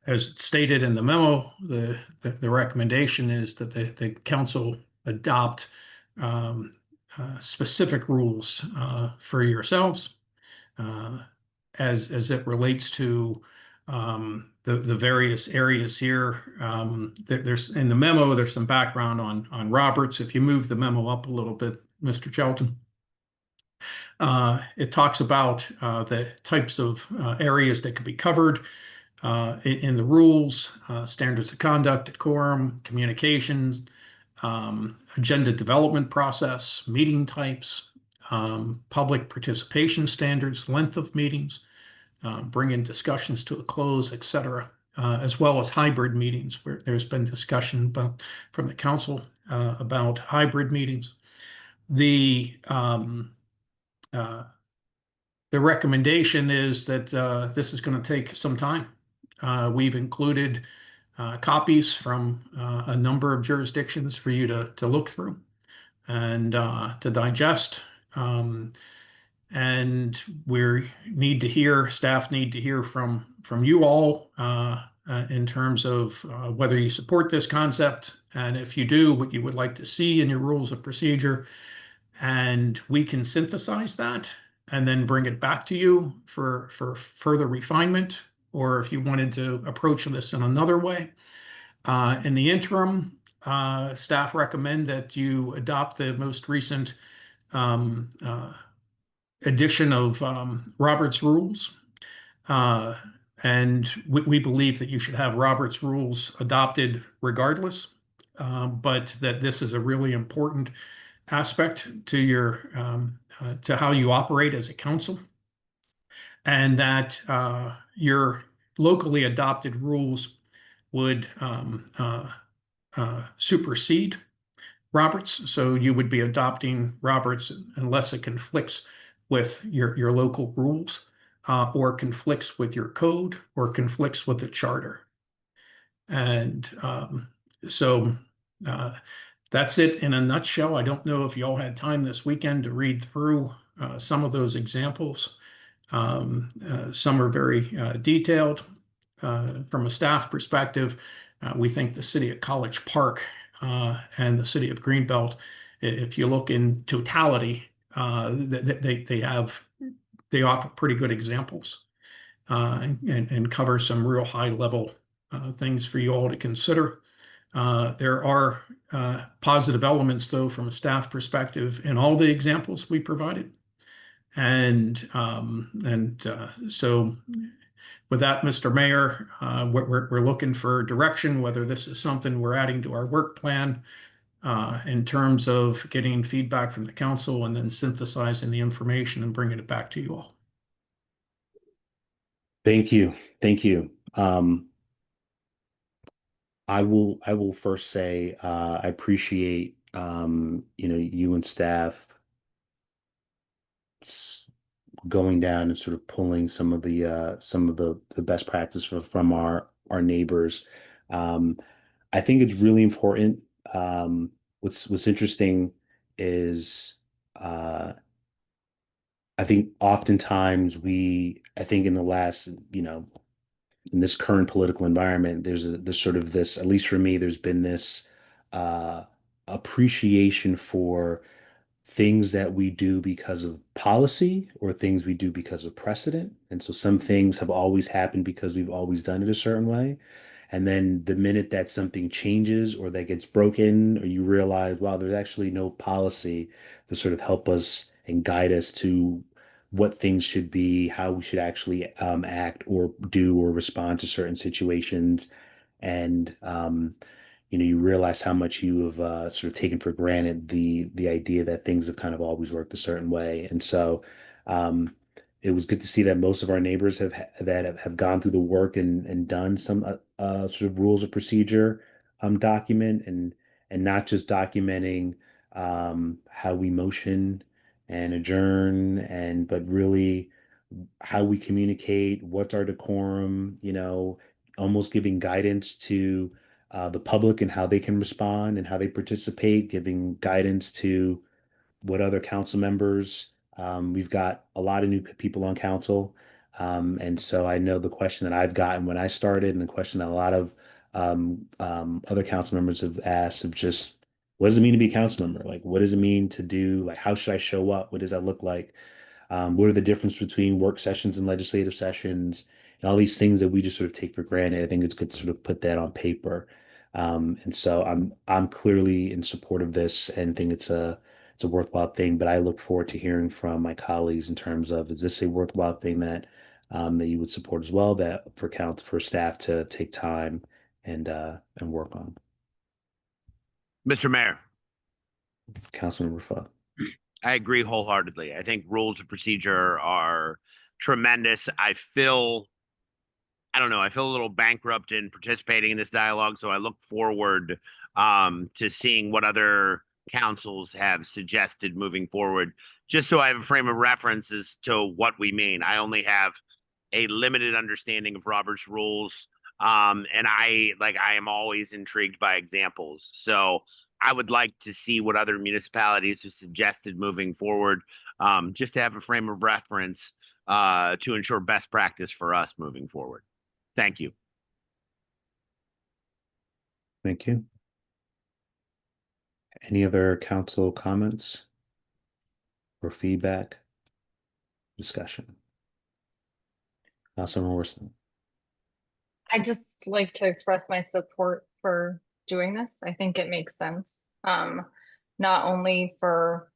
As stated in the memo, the recommendation is that the council adopt specific rules for yourselves as it relates to the various areas here. There's in the memo, there's some background on Roberts. If you move the memo up a little bit, Mr. Chelton. It talks about the types of areas that could be covered in the rules, standards of conduct, decorum, communications, agenda development process, meeting types, public participation standards, length of meetings, bringing discussions to a close, etc., as well as hybrid meetings, where there's been discussion from the council about hybrid meetings. The recommendation is that this is going to take some time. We've included copies from a number of jurisdictions for you to look through and to digest. And staff need to hear from you all in terms of whether you support this concept, and if you do, what you would like to see in your rules of procedure. And we can synthesize that and then bring it back to you for further refinement, or if you wanted to approach this in another way. In the interim, staff recommend that you adopt the most recent edition of Robert's Rules. And we believe that you should have Robert's Rules adopted regardless, but that this is a really important aspect to your to how you operate as a council, and that your locally adopted rules would supersede Roberts. So you would be adopting Roberts unless it conflicts with your local rules, or conflicts with your code, or conflicts with the charter. And so that's it in a nutshell. I don't know if you all had time this weekend to read through some of those examples. Some are very detailed. From a staff perspective, we think the city of College Park and the city of Greenbelt, if you look in totality, they offer pretty good examples and cover some real high level things for you all to consider. There are positive elements, though, from a staff perspective in all the examples we provided. And so with that, Mr. Mayor, we're looking for direction, whether this is something we're adding to our work plan in terms of getting feedback from the council and then synthesizing the information and bringing it back to you all. Thank you. Thank you. I will first say I appreciate you and staff going down and sort of pulling some of the best practice from our neighbors. I think it's really important. What's interesting is I think oftentimes I think in the last, in this current political environment, there's at least for me, there's been this appreciation for things that we do because of policy or things we do because of precedent. And so some things have always happened because we've always done it a certain way. And then the minute that something changes or that gets broken, or you realize, wow, there's actually no policy to sort of help us and guide us to what things should be, how we should actually act or do or respond to certain situations. And you realize how much you have sort of taken for granted the idea that things have kind of always worked a certain way. And so it was good to see that most of our neighbors have gone through the work and done some sort of rules of procedure document and not just documenting how we motion and adjourn but really how we communicate, what's our decorum, almost giving guidance to the public and how they can respond and how they participate, giving guidance to what other council members. We've got a lot of new people on council. And so I know the question that I've gotten when I started, and the question that a lot of other council members have asked, of just, what does it mean to be a council member? Like, what does it mean to do? Like, how should I show up? What does that look like? What are the difference between work sessions and legislative sessions? and all these things that we just sort of take for granted. I think it's good to sort of put that on paper. And so I'm clearly in support of this and think it's a worthwhile thing. But I look forward to hearing from my colleagues in terms of, is this a worthwhile thing that you would support as well, that for staff to take time and work on. Mr. Mayor, Councilmember Foot. I agree wholeheartedly. I think rules of procedure are tremendous. I don't know, I feel a little bankrupt in participating in this dialogue, so I look forward to seeing what other councils have suggested moving forward, just so I have a frame of reference as to what we mean. I only have a limited understanding of Robert's rules, and I am always intrigued by examples. So I would like to see what other municipalities have suggested moving forward, just to have a frame of reference to ensure best practice for us moving forward. Thank you. Thank you. Any other council comments or feedback, discussion? Councilman Worson. I'd just like to express my support for doing this. I think it makes sense. Not only for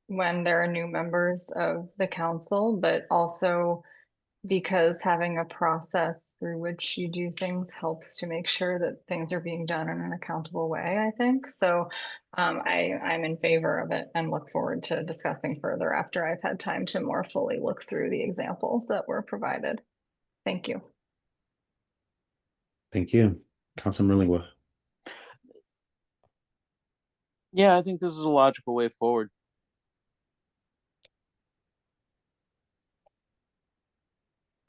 when there are new members of the council, but also because having a process through which you do things helps to make sure that things are being done in an accountable way, I think. So I'm in favor of it and look forward to discussing further after I've had time to more fully look through the examples that were provided. Thank you. Thank you. Councilman Merlingua. Yeah, I think this is a logical way forward.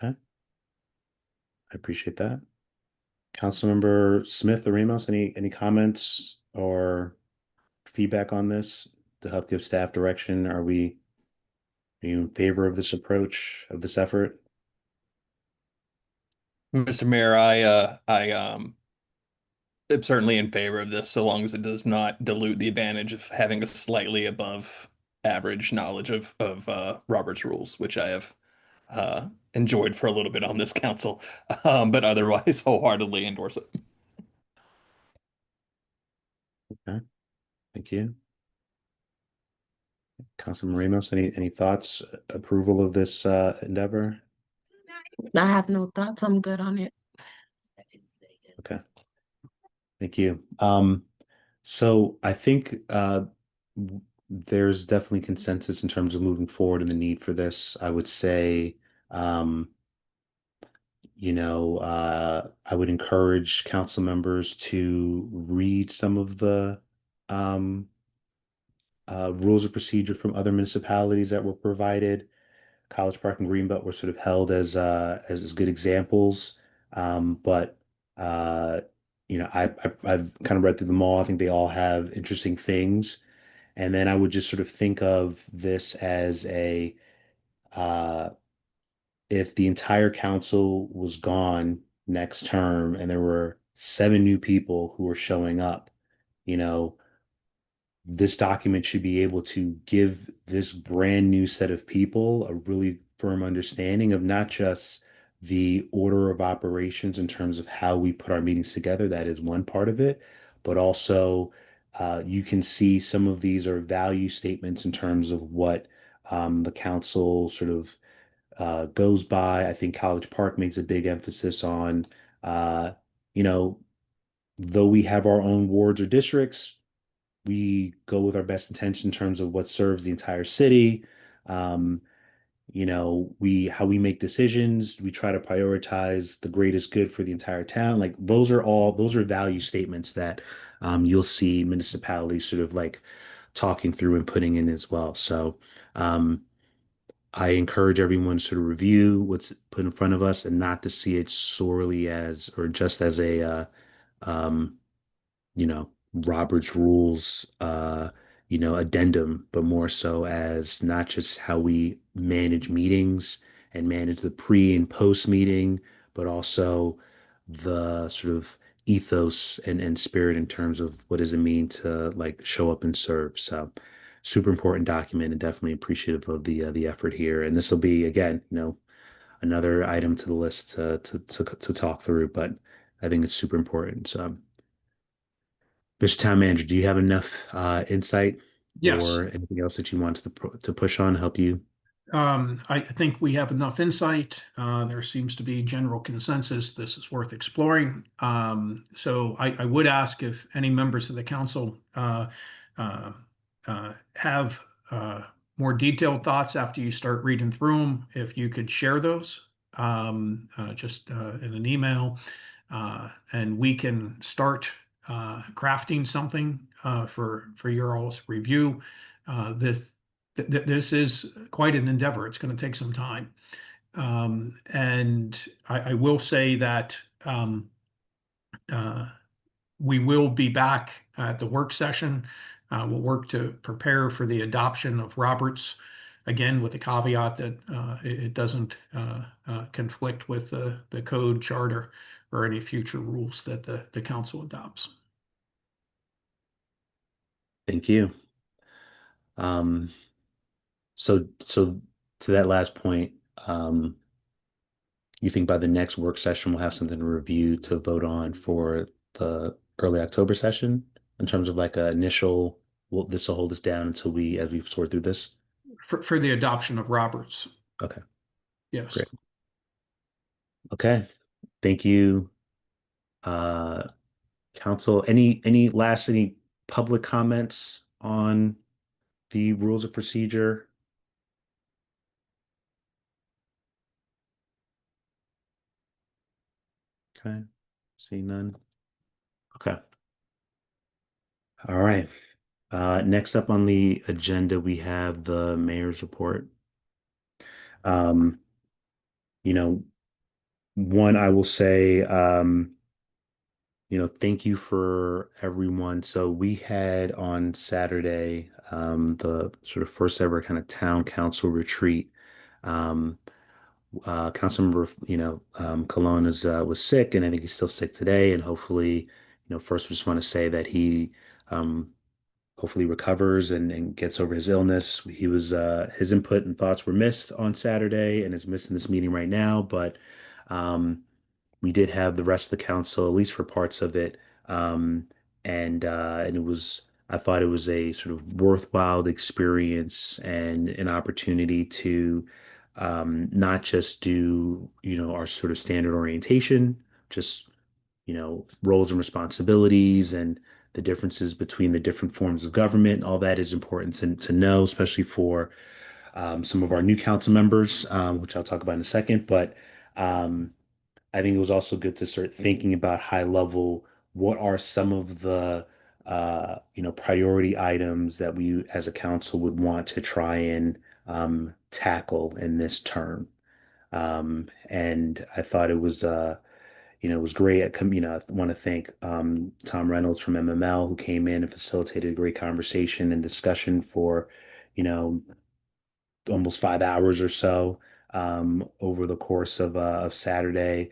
Okay. I appreciate that. Councilmember Smith or Ramos, any comments or feedback on this to help give staff direction? Are you in favor of this approach, of this effort? Mr. Mayor, I am certainly in favor of this, so long as it does not dilute the advantage of having a slightly above average knowledge of Robert's rules, which I have enjoyed for a little bit on this council, but otherwise wholeheartedly endorse it. Okay, thank you. Councilman Ramos, any thoughts, approval of this endeavor? I have no thoughts. I'm good on it. Okay, thank you. So I think there's definitely consensus in terms of moving forward and the need for this. I would say, I would encourage council members to read some of the rules of procedure from other municipalities that were provided. College Park and Greenbelt were sort of held as good examples. But I've kind of read through them all. I think they all have interesting things. And then I would just sort of think of this as if the entire council was gone next term and there were 7 new people who were showing up, this document should be able to give this brand new set of people a really firm understanding of not just the order of operations in terms of how we put our meetings together. That is one part of it, but also you can see some of these are value statements in terms of what the council sort of goes by. I think College Park makes a big emphasis on, though we have our own wards or districts, we go with our best intention in terms of what serves the entire city. How we make decisions, we try to prioritize the greatest good for the entire town. Like those are value statements that you'll see municipalities sort of like talking through and putting in as well. So I encourage everyone to sort of review what's put in front of us and not to see it solely as or just as a Robert's rules, addendum, but more so as not just how we manage meetings and manage the pre and post meeting, but also the sort of ethos and spirit in terms of what does it mean to like show up and serve. So super important document and definitely appreciative of the effort here. And this will be, again, another item to the list to talk through, but I think it's super important. So, Mr. Town Manager, do you have enough insight Yes. or anything else that you want to push on, help you? I think we have enough insight. There seems to be general consensus. This is worth exploring. So I would ask if any members of the council have more detailed thoughts after you start reading through them, if you could share those just in an email, and we can start crafting something for your all's review. This is quite an endeavor. It's going to take some time. And I will say that we will be back at the work session. We'll work to prepare for the adoption of Roberts, again, with the caveat that it doesn't conflict with the code, charter, or any future rules that the council adopts. Thank you. So to that last point, you think by the next work session we'll have something to review to vote on for the early October session in terms of like a initial, well, this will hold us down until as we sort through this? For the adoption of Roberts. Okay. Yes. Great. Okay. Thank you. Council, any public comments on the rules of procedure? Okay, see none. Okay. All right. Next up on the agenda, we have the mayor's report. One, I will say, thank you for everyone. So we had on Saturday, the sort of first ever kind of town council retreat. Councilmember, Colon was sick, and I think he's still sick today. And hopefully, first we just want to say that he hopefully recovers and gets over his illness. He was his input and thoughts were missed on Saturday, and is missed in this meeting right now. But we did have the rest of the council, at least for parts of it, and it was. I thought it was a sort of worthwhile experience and an opportunity to not just do, our sort of standard orientation, just, roles and responsibilities and the differences between the different forms of government. All that is important to know, especially for some of our new council members, which I'll talk about in a second. But I think it was also good to start thinking about high level, what are some of the priority items that we as a council would want to try and tackle in this term. And I thought it was it was great. I want to thank Tom Reynolds from MML, who came in and facilitated a great conversation and discussion for almost 5 hours or so over the course of Saturday,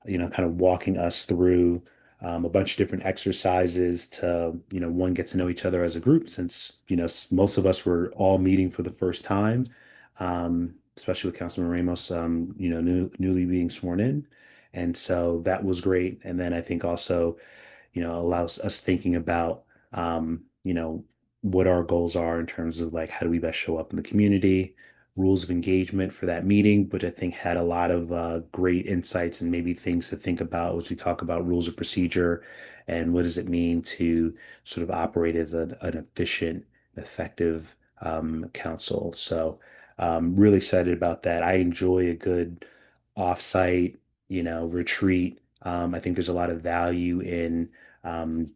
kind of walking us through a bunch of different exercises to, one, get to know each other as a group, since, most of us were all meeting for the first time, especially with Councilman Ramos, newly being sworn in. And so that was great. And then I think also, allows us thinking about, what our goals are in terms of like, how do we best show up in the community, rules of engagement for that meeting, which I think had a lot of great insights and maybe things to think about as we talk about rules of procedure and what does it mean to sort of operate as an efficient, effective council. So really excited about that. I enjoy a good offsite, retreat. I think there's a lot of value in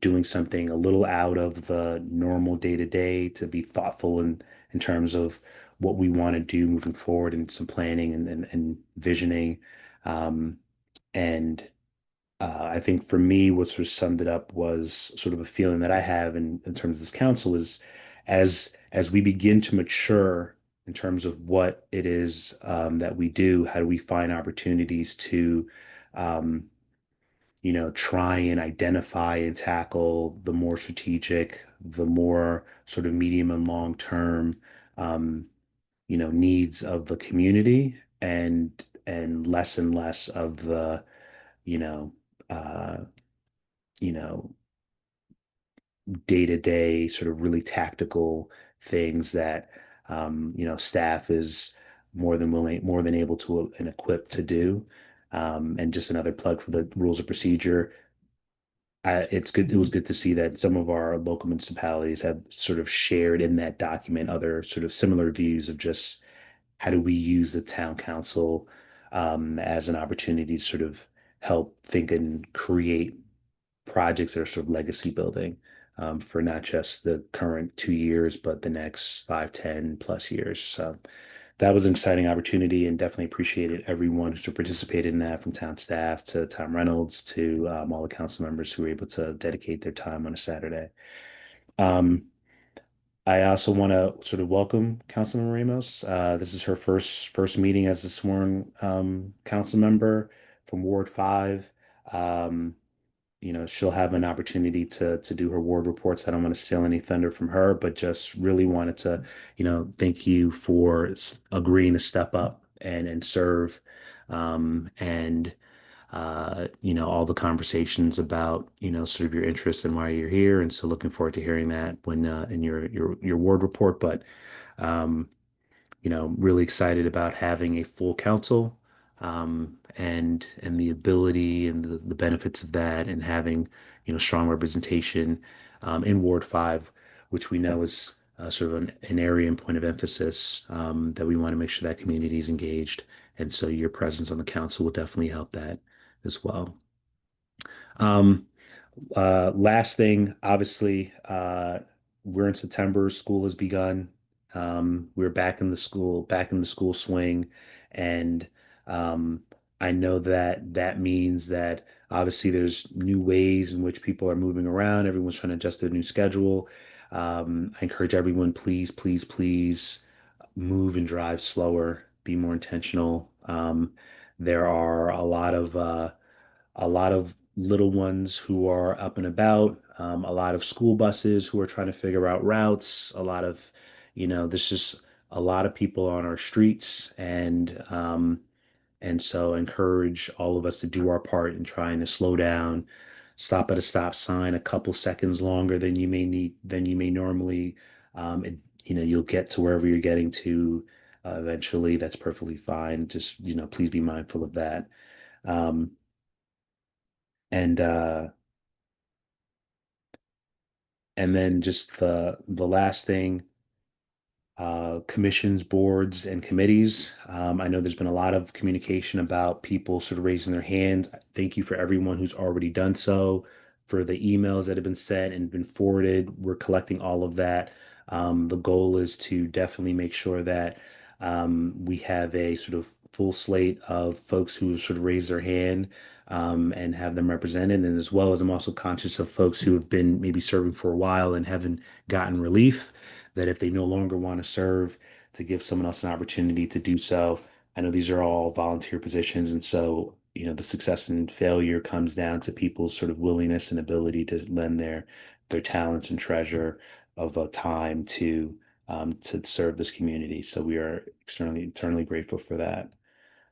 doing something a little out of the normal day-to-day to be thoughtful in terms of what we want to do moving forward and some planning and visioning. And I think for me, what sort of summed it up was sort of a feeling that I have in terms of this council is as we begin to mature in terms of what it is that we do, how do we find opportunities to try and identify and tackle the more strategic, the more sort of medium and long term needs of the community. And and less of the, you know, uh, you know, day-to-day sort of really tactical things that staff is more than willing, more than able to and equipped to do. And just another plug for the rules of procedure. It's good. It was good to see that some of our local municipalities have sort of shared in that document other sort of similar views of just how do we use the town council as an opportunity to sort of help think and create projects that are sort of legacy building for not just the current 2 years, but the next 5, 10+ years. So that was an exciting opportunity, and definitely appreciated everyone who participated in that, from town staff to Tom Reynolds to all the council members who were able to dedicate their time on a Saturday. I also want to sort of welcome Councilmember Ramos. This is her first meeting as a sworn council member from Ward 5. She'll have an opportunity to do her ward reports. I don't want to steal any thunder from her, but just really wanted to, thank you for agreeing to step up and serve, and all the conversations about, sort of your interests and why you're here. And so looking forward to hearing that when in your ward report. But um, really excited about having a full council, and the ability and the benefits of that, and having strong representation in Ward 5, which we know is sort of an area and point of emphasis, that we want to make sure that community is engaged. And so your presence on the council will definitely help that as well. Last thing, obviously, we're in September, school has begun. We're back in the school swing. And I know that means that obviously there's new ways in which people are moving around. Everyone's trying to adjust their new schedule. I encourage everyone, please move and drive slower, be more intentional. There are a lot of little ones who are up and about, a lot of school buses who are trying to figure out routes, there's just a lot of people on our streets. And so I encourage all of us to do our part in trying to slow down, stop at a stop sign a couple seconds longer than you may normally. You'll get to wherever you're getting to eventually. That's perfectly fine. Just, please be mindful of that. And then just the last thing, commissions, boards, and committees. I know there's been a lot of communication about people sort of raising their hand. Thank you for everyone who's already done so, for the emails that have been sent and been forwarded. We're collecting all of that. The goal is to definitely make sure that we have a sort of full slate of folks who sort of raise their hand, and have them represented. And as well as, I'm also conscious of folks who have been maybe serving for a while and haven't gotten relief, that if they no longer want to serve, to give someone else an opportunity to do so. I know these are all volunteer positions, and so the success and failure comes down to people's sort of willingness and ability to lend their talents and treasure of time to serve this community. So we are eternally grateful for that.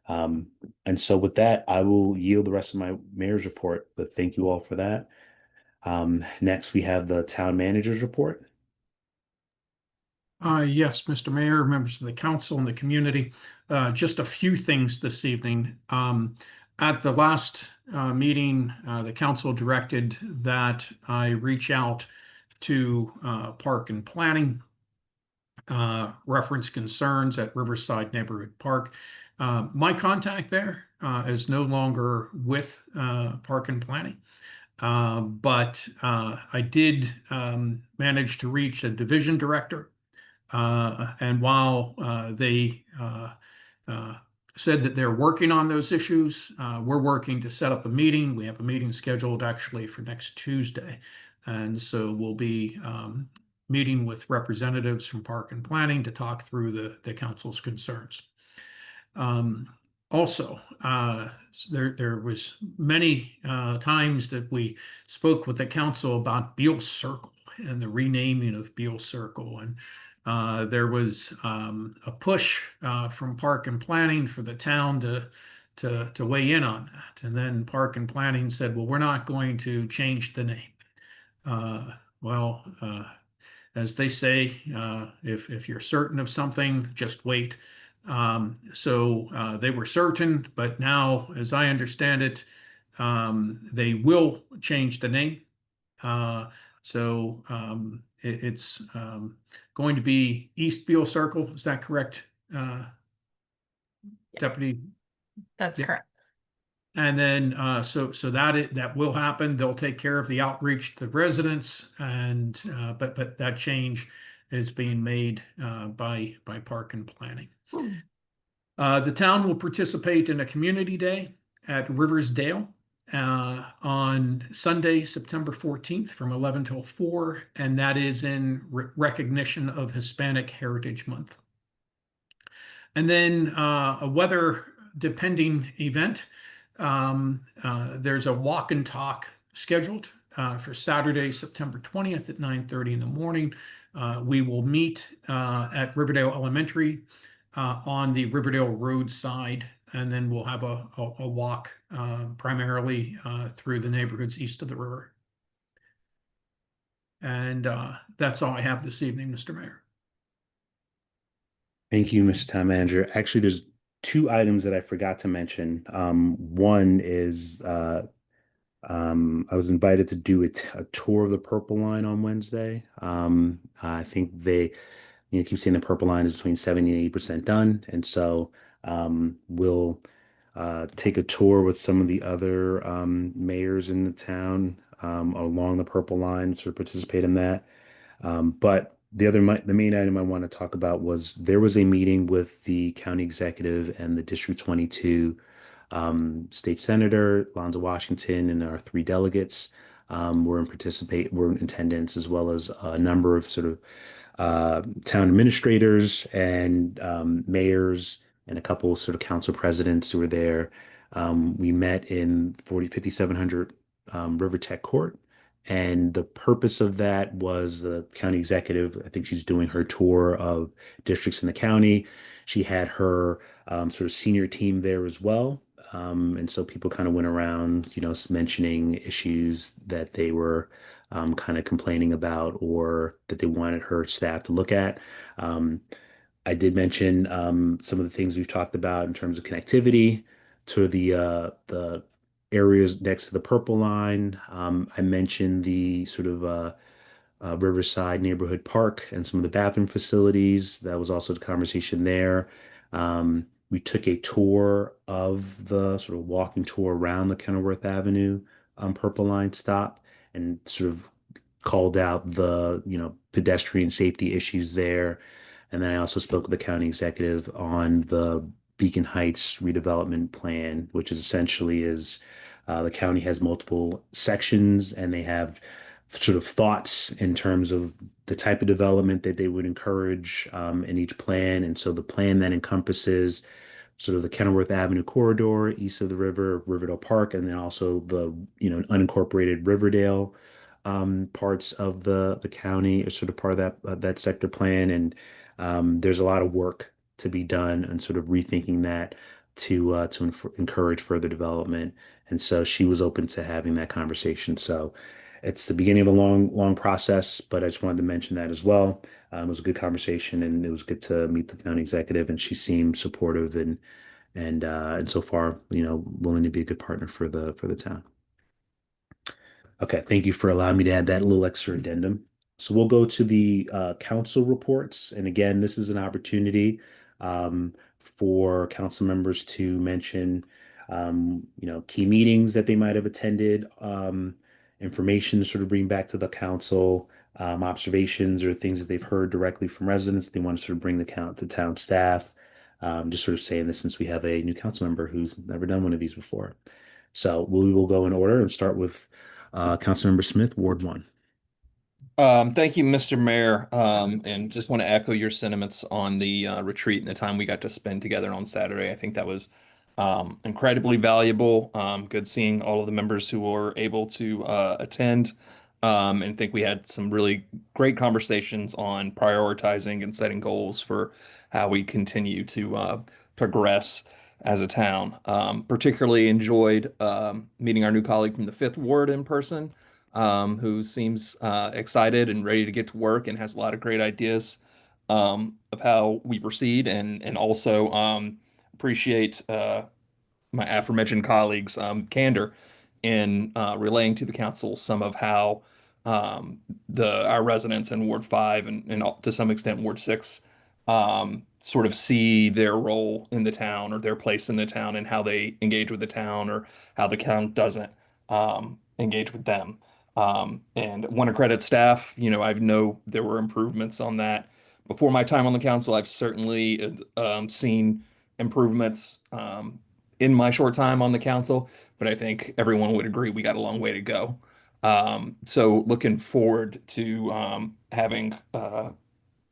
And so with that, I will yield the rest of my mayor's report, but thank you all for that. Next, we have the town manager's report. Yes, Mr. Mayor, members of the council and the community, just a few things this evening. At the last meeting, the council directed that I reach out to Park and Planning, reference concerns at Riverside Neighborhood Park. My contact there is no longer with Park and Planning. But I did manage to reach a division director. And while they said that they're working on those issues, we're working to set up a meeting. We have a meeting scheduled actually for next Tuesday. And so we'll be meeting with representatives from Park and Planning to talk through the council's concerns. Also, there was many times that we spoke with the council about Beale Circle and the renaming of Beale Circle. And There was a push from Park and Planning for the town to weigh in on that. And then Park and Planning said, well, we're not going to change the name. Well, as they say, if you're certain of something, just wait. So they were certain, but now, as I understand it, they will change the name. It's going to be East Beale Circle. Is that correct, Deputy? That's Yeah. correct. And then that will happen. They'll take care of the outreach to the residents, and but that change is being made by Park and Planning. The town will participate in a community day at Riversdale on Sunday, September 14th from 11 till 4, and that is in recognition of Hispanic Heritage Month. And then a weather depending event. There's a walk and talk scheduled for Saturday, September 20th at 9:30 in the morning. We will meet at Riverdale Elementary on the Riverdale Road side, and then we'll have a walk primarily through the neighborhoods east of the river. And that's all I have this evening, Mr. Mayor. Thank you, Mr. Town Manager. Actually, there's two items that I forgot to mention. One is I was invited to do a tour of the Purple Line on Wednesday. I think they, keep saying the Purple Line is between 70 and 80% done, and so we'll take a tour with some of the other mayors in the town along the Purple Line, sort of participate in that. But the main item I want to talk about was there was a meeting with the county executive and the District 22 state senator, Lonzo Washington, and our 3 delegates were in attendance, as well as a number of sort of town administrators and mayors and a couple sort of council presidents who were there. We met in 5700 River Tech Court. And the purpose of that was the county executive, I think she's doing her tour of districts in the county. She had her sort of senior team there as well. And so people kind of went around, mentioning issues that they were kind of complaining about or that they wanted her staff to look at. I did mention some of the things we've talked about in terms of connectivity to the areas next to the Purple Line. I mentioned the sort of Riverside Neighborhood Park and some of the bathroom facilities. That was also the conversation there. We took a tour of the sort of walking tour around the Kenilworth Avenue Purple Line stop and sort of called out the, pedestrian safety issues there. And then I also spoke with the county executive on the Beacon Heights redevelopment plan, which is essentially the county has multiple sections and they have sort of thoughts in terms of the type of development that they would encourage in each plan. And so the plan that encompasses sort of the Kenilworth Avenue corridor east of the river, Riverdale Park, and then also the unincorporated Riverdale parts of the county are sort of part of that sector plan. And there's a lot of work to be done and sort of rethinking that to encourage further development. And so she was open to having that conversation. So it's the beginning of a long process, but I just wanted to mention that as well. It was a good conversation, and it was good to meet the county executive, and she seemed supportive and so far, willing to be a good partner for the town. Okay, thank you for allowing me to add that little extra addendum. So we'll go to the council reports, and again, this is an opportunity for council members to mention, key meetings that they might have attended, information to sort of bring back to the council, observations or things that they've heard directly from residents they want to sort of bring to town staff. Just sort of saying this since we have a new council member who's never done one of these before. So we will go in order and start with Councilmember Smith, Ward 1. Thank you, Mr. Mayor. And just want to echo your sentiments on the retreat and the time we got to spend together on Saturday. I think that was incredibly valuable. Good seeing all of the members who were able to attend. and think we had some really great conversations on prioritizing and setting goals for how we continue to progress as a town. Particularly enjoyed meeting our new colleague from the Fifth Ward in person, who seems excited and ready to get to work and has a lot of great ideas of how we proceed, and also appreciate my aforementioned colleagues' candor in relaying to the council some of how our residents in Ward 5 and to some extent Ward 6 sort of see their role in the town or their place in the town and how they engage with the town or how the town doesn't engage with them. And want to credit staff. I know there were improvements on that. Before my time on the council, I've certainly seen improvements in my short time on the council, but I think everyone would agree we got a long way to go. So looking forward to having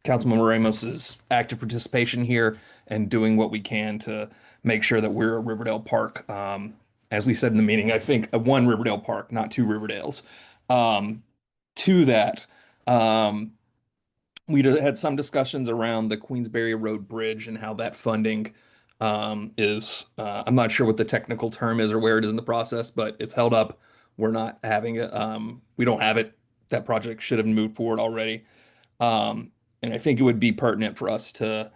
Councilmember Ramos's active participation here and doing what we can to make sure that we're a Riverdale Park. As we said in the meeting, I think one Riverdale Park, not two Riverdales. To that, we had some discussions around the Queensberry Road Bridge and how that funding is, I'm not sure what the technical term is or where it is in the process, but it's held up. We're not having it. We don't have it. That project should have moved forward already. And I think it would be pertinent for us to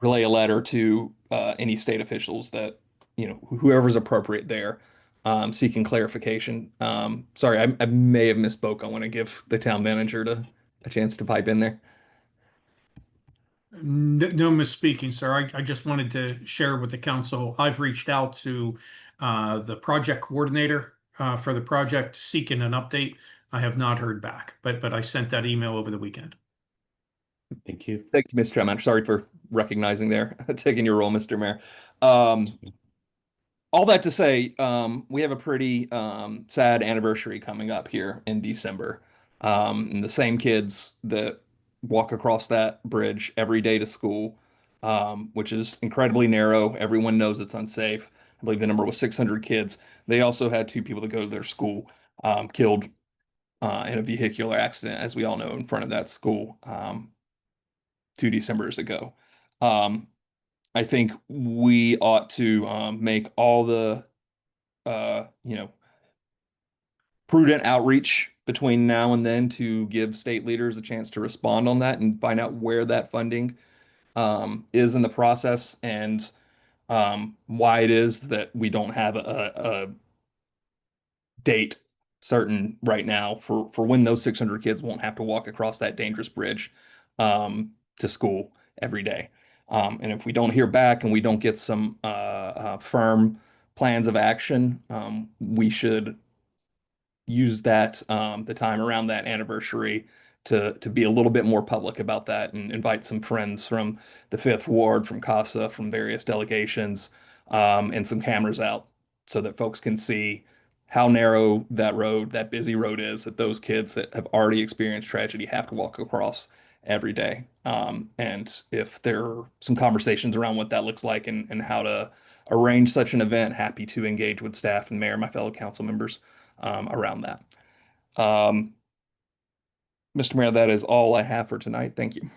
relay a letter to any state officials that, whoever's appropriate there, seeking clarification. Sorry, I may have misspoke. I want to give the town manager a chance to pipe in there. No misspeaking, sir. I just wanted to share with the council. I've reached out to the project coordinator for the project seeking an update. I have not heard back, but I sent that email over the weekend. Thank you. Thank you, Mr. Chairman. Sorry for recognizing there, taking your role, Mr. Mayor. All that to say, we have a pretty sad anniversary coming up here in December. And the same kids that walk across that bridge every day to school, which is incredibly narrow. Everyone knows it's unsafe. I believe the number was 600 kids. They also had 2 people that go to their school killed in a vehicular accident, as we all know, in front of that school 2 Decembers ago. I think we ought to make all the prudent outreach between now and then to give state leaders a chance to respond on that and find out where that funding is in the process and why it is that we don't have a date certain right now for when those 600 kids won't have to walk across that dangerous bridge to school every day. And if we don't hear back and we don't get some firm plans of action, we should use that the time around that anniversary to be a little bit more public about that and invite some friends from the Fifth Ward, from CASA, from various delegations, and some cameras out so that folks can see how narrow that busy road is that those kids that have already experienced tragedy have to walk across every day. And if there are some conversations around what that looks like and how to arrange such an event, happy to engage with staff and mayor and my fellow council members around that. Mr. Mayor, that is all I have for tonight. Thank you.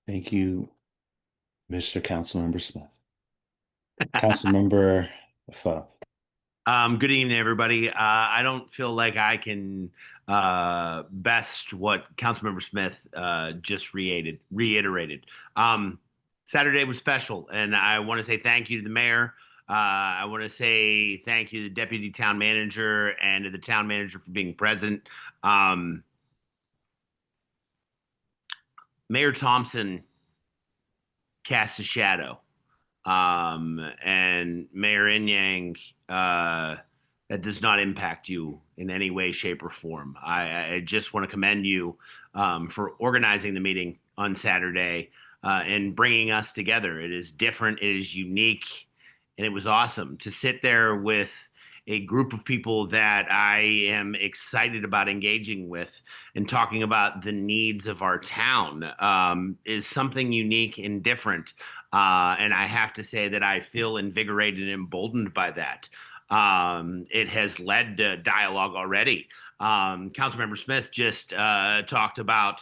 Thank you, Mr. Councilmember Smith. Councilmember Pfaff. Good evening, everybody. I don't feel like I can best what Councilmember Smith just reiterated. Saturday was special, and I want to say thank you to the mayor. I want to say thank you to the deputy town manager and to the town manager for being present. Mayor Thompson casts a shadow. And Mayor Inyang, that does not impact you in any way, shape, or form. I just want to commend you for organizing the meeting on Saturday and bringing us together. It is different, it is unique, and it was awesome to sit there with a group of people that I am excited about engaging with and talking about the needs of our town is something unique and different. And I have to say that I feel invigorated and emboldened by that. It has led to dialogue already. Councilmember Smith just talked about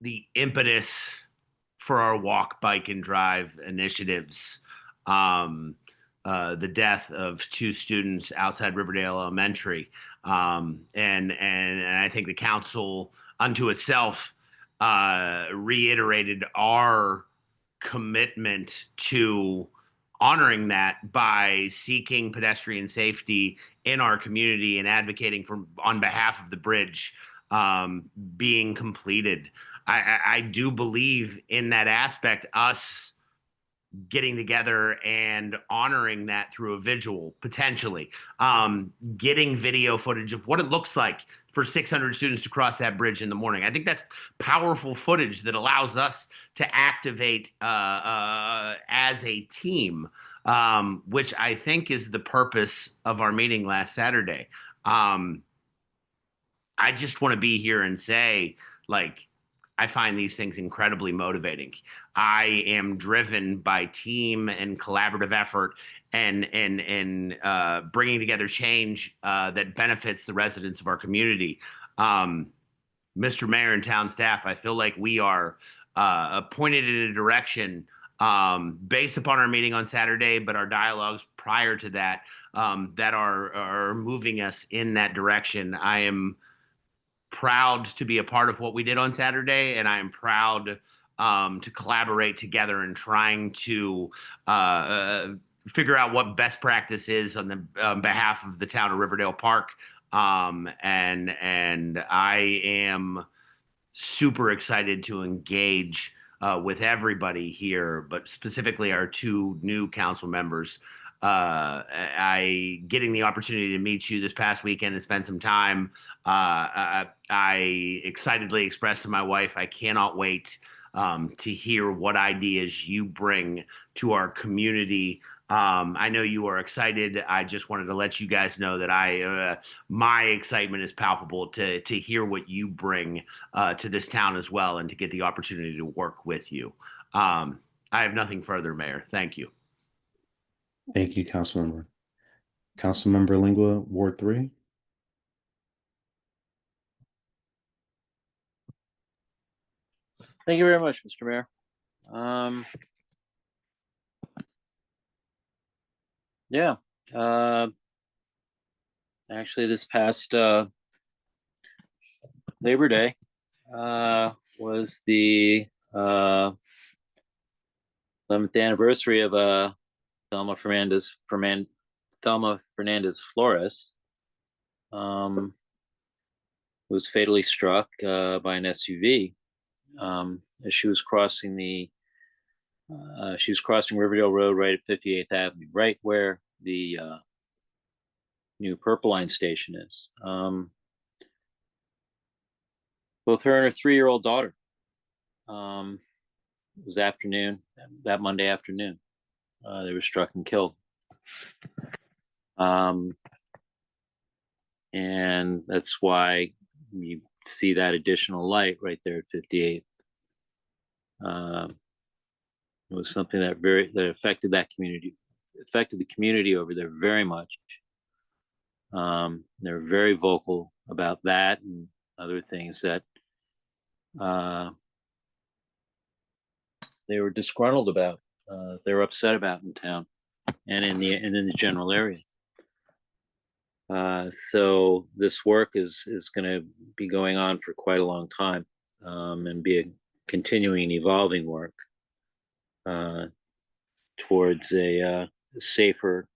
the impetus for our walk, bike, and drive initiatives. The death of 2 students outside Riverdale Elementary. And I think the council unto itself reiterated our commitment to honoring that by seeking pedestrian safety in our community and advocating for on behalf of the bridge being completed. I do believe in that aspect, us getting together and honoring that through a visual, potentially getting video footage of what it looks like for 600 students to cross that bridge in the morning. I think that's powerful footage that allows us to activate as a team, which I think is the purpose of our meeting last Saturday. I just want to be here and say, like, I find these things incredibly motivating. I am driven by team and collaborative effort and bringing together change that benefits the residents of our community. Mr. Mayor and town staff, I feel like we are pointed in a direction based upon our meeting on Saturday, but our dialogues prior to that that are moving us in that direction. I am proud to be a part of what we did on Saturday, and I am proud to collaborate together in trying to figure out what best practice is on the behalf of the town of Riverdale Park. And I am super excited to engage with everybody here, but specifically our 2 new council members. Getting the opportunity to meet you this past weekend and spend some time. I excitedly expressed to my wife, I cannot wait to hear what ideas you bring to our community. I know you are excited. I just wanted to let you guys know that my excitement is palpable to hear what you bring to this town as well, and to get the opportunity to work with you. I have nothing further, Mayor. Thank you. Thank you, Councilmember. Councilmember Lingua, Ward 3. Thank you very much, Mr. Mayor. Yeah. Actually, this past Labor Day was the 11th anniversary of Thelma Fernandez Flores, who was fatally struck by an SUV as she was crossing Riverdale Road right at 58th Avenue, right where the new Purple Line station is. Both her and her 3-year-old daughter. It was that Monday afternoon. They were struck and killed. And that's why you see that additional light right there at 58th. It was something that affected that community, affected the community over there very much. They're very vocal about that and other things that they were disgruntled about. They were upset about in town and in the general area. So this work is going to be going on for quite a long time, and be a continuing, evolving work towards a safer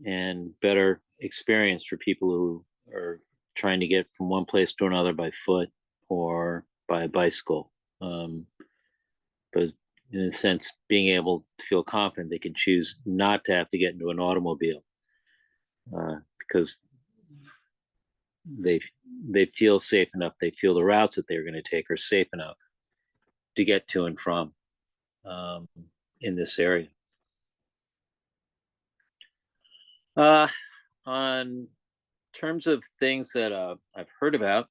and better experience for people who are trying to get from one place to another by foot or by bicycle. But in a sense, being able to feel confident they can choose not to have to get into an automobile because they feel safe enough. They feel the routes that they're going to take are safe enough to get to and from in this area. On terms of things that I've heard about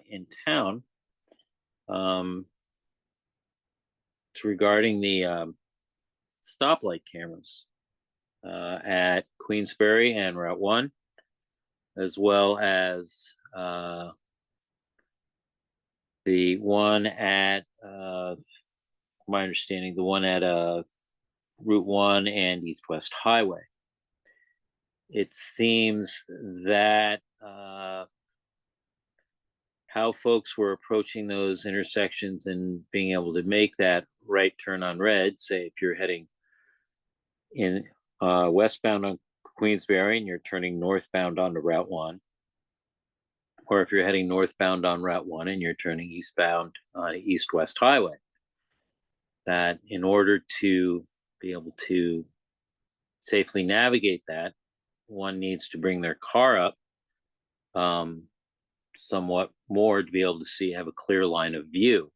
in town, it's regarding the stoplight cameras at Queensberry and Route 1, as well as the one at, my understanding, the one at Route 1 and East West Highway. It seems that how folks were approaching those intersections and being able to make that right turn on red, say if you're heading in westbound on Queensberry and you're turning northbound onto Route 1, or if you're heading northbound on Route 1 and you're turning eastbound on East West Highway, that in order to be able to safely navigate that, one needs to bring their car up somewhat more to be able to have a clear line of view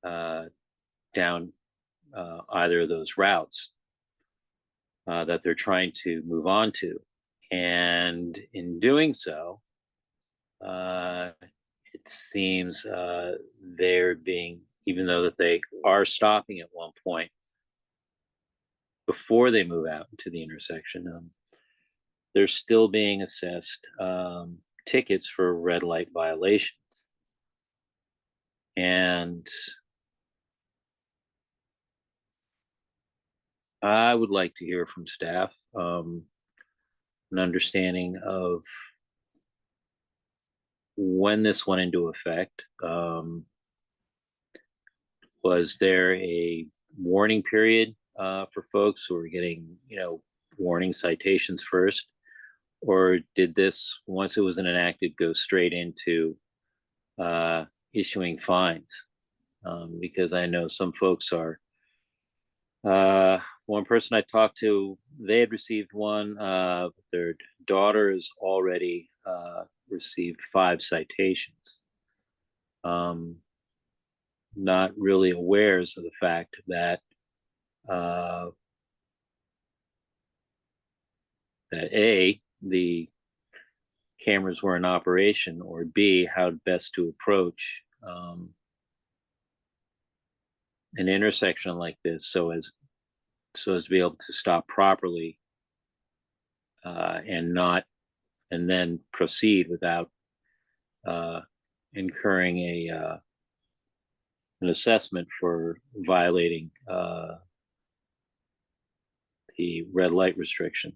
down either of those routes that they're trying to move on to. And in doing so, it seems they're being, even though that they are stopping at one point before they move out into the intersection, they're still being assessed tickets for red light violations. And I would like to hear from staff an understanding of when this went into effect. Was there a warning period for folks who were getting, warning citations first? Or did this, once it was enacted, go straight into issuing fines? Because I know some folks are, one person I talked to, they had received one, their daughter has already received 5 citations. Not really aware of the fact that that A, the cameras were in operation, or B, how best to approach an intersection like this so as to be able to stop properly and then proceed without incurring an assessment for violating the red light restriction.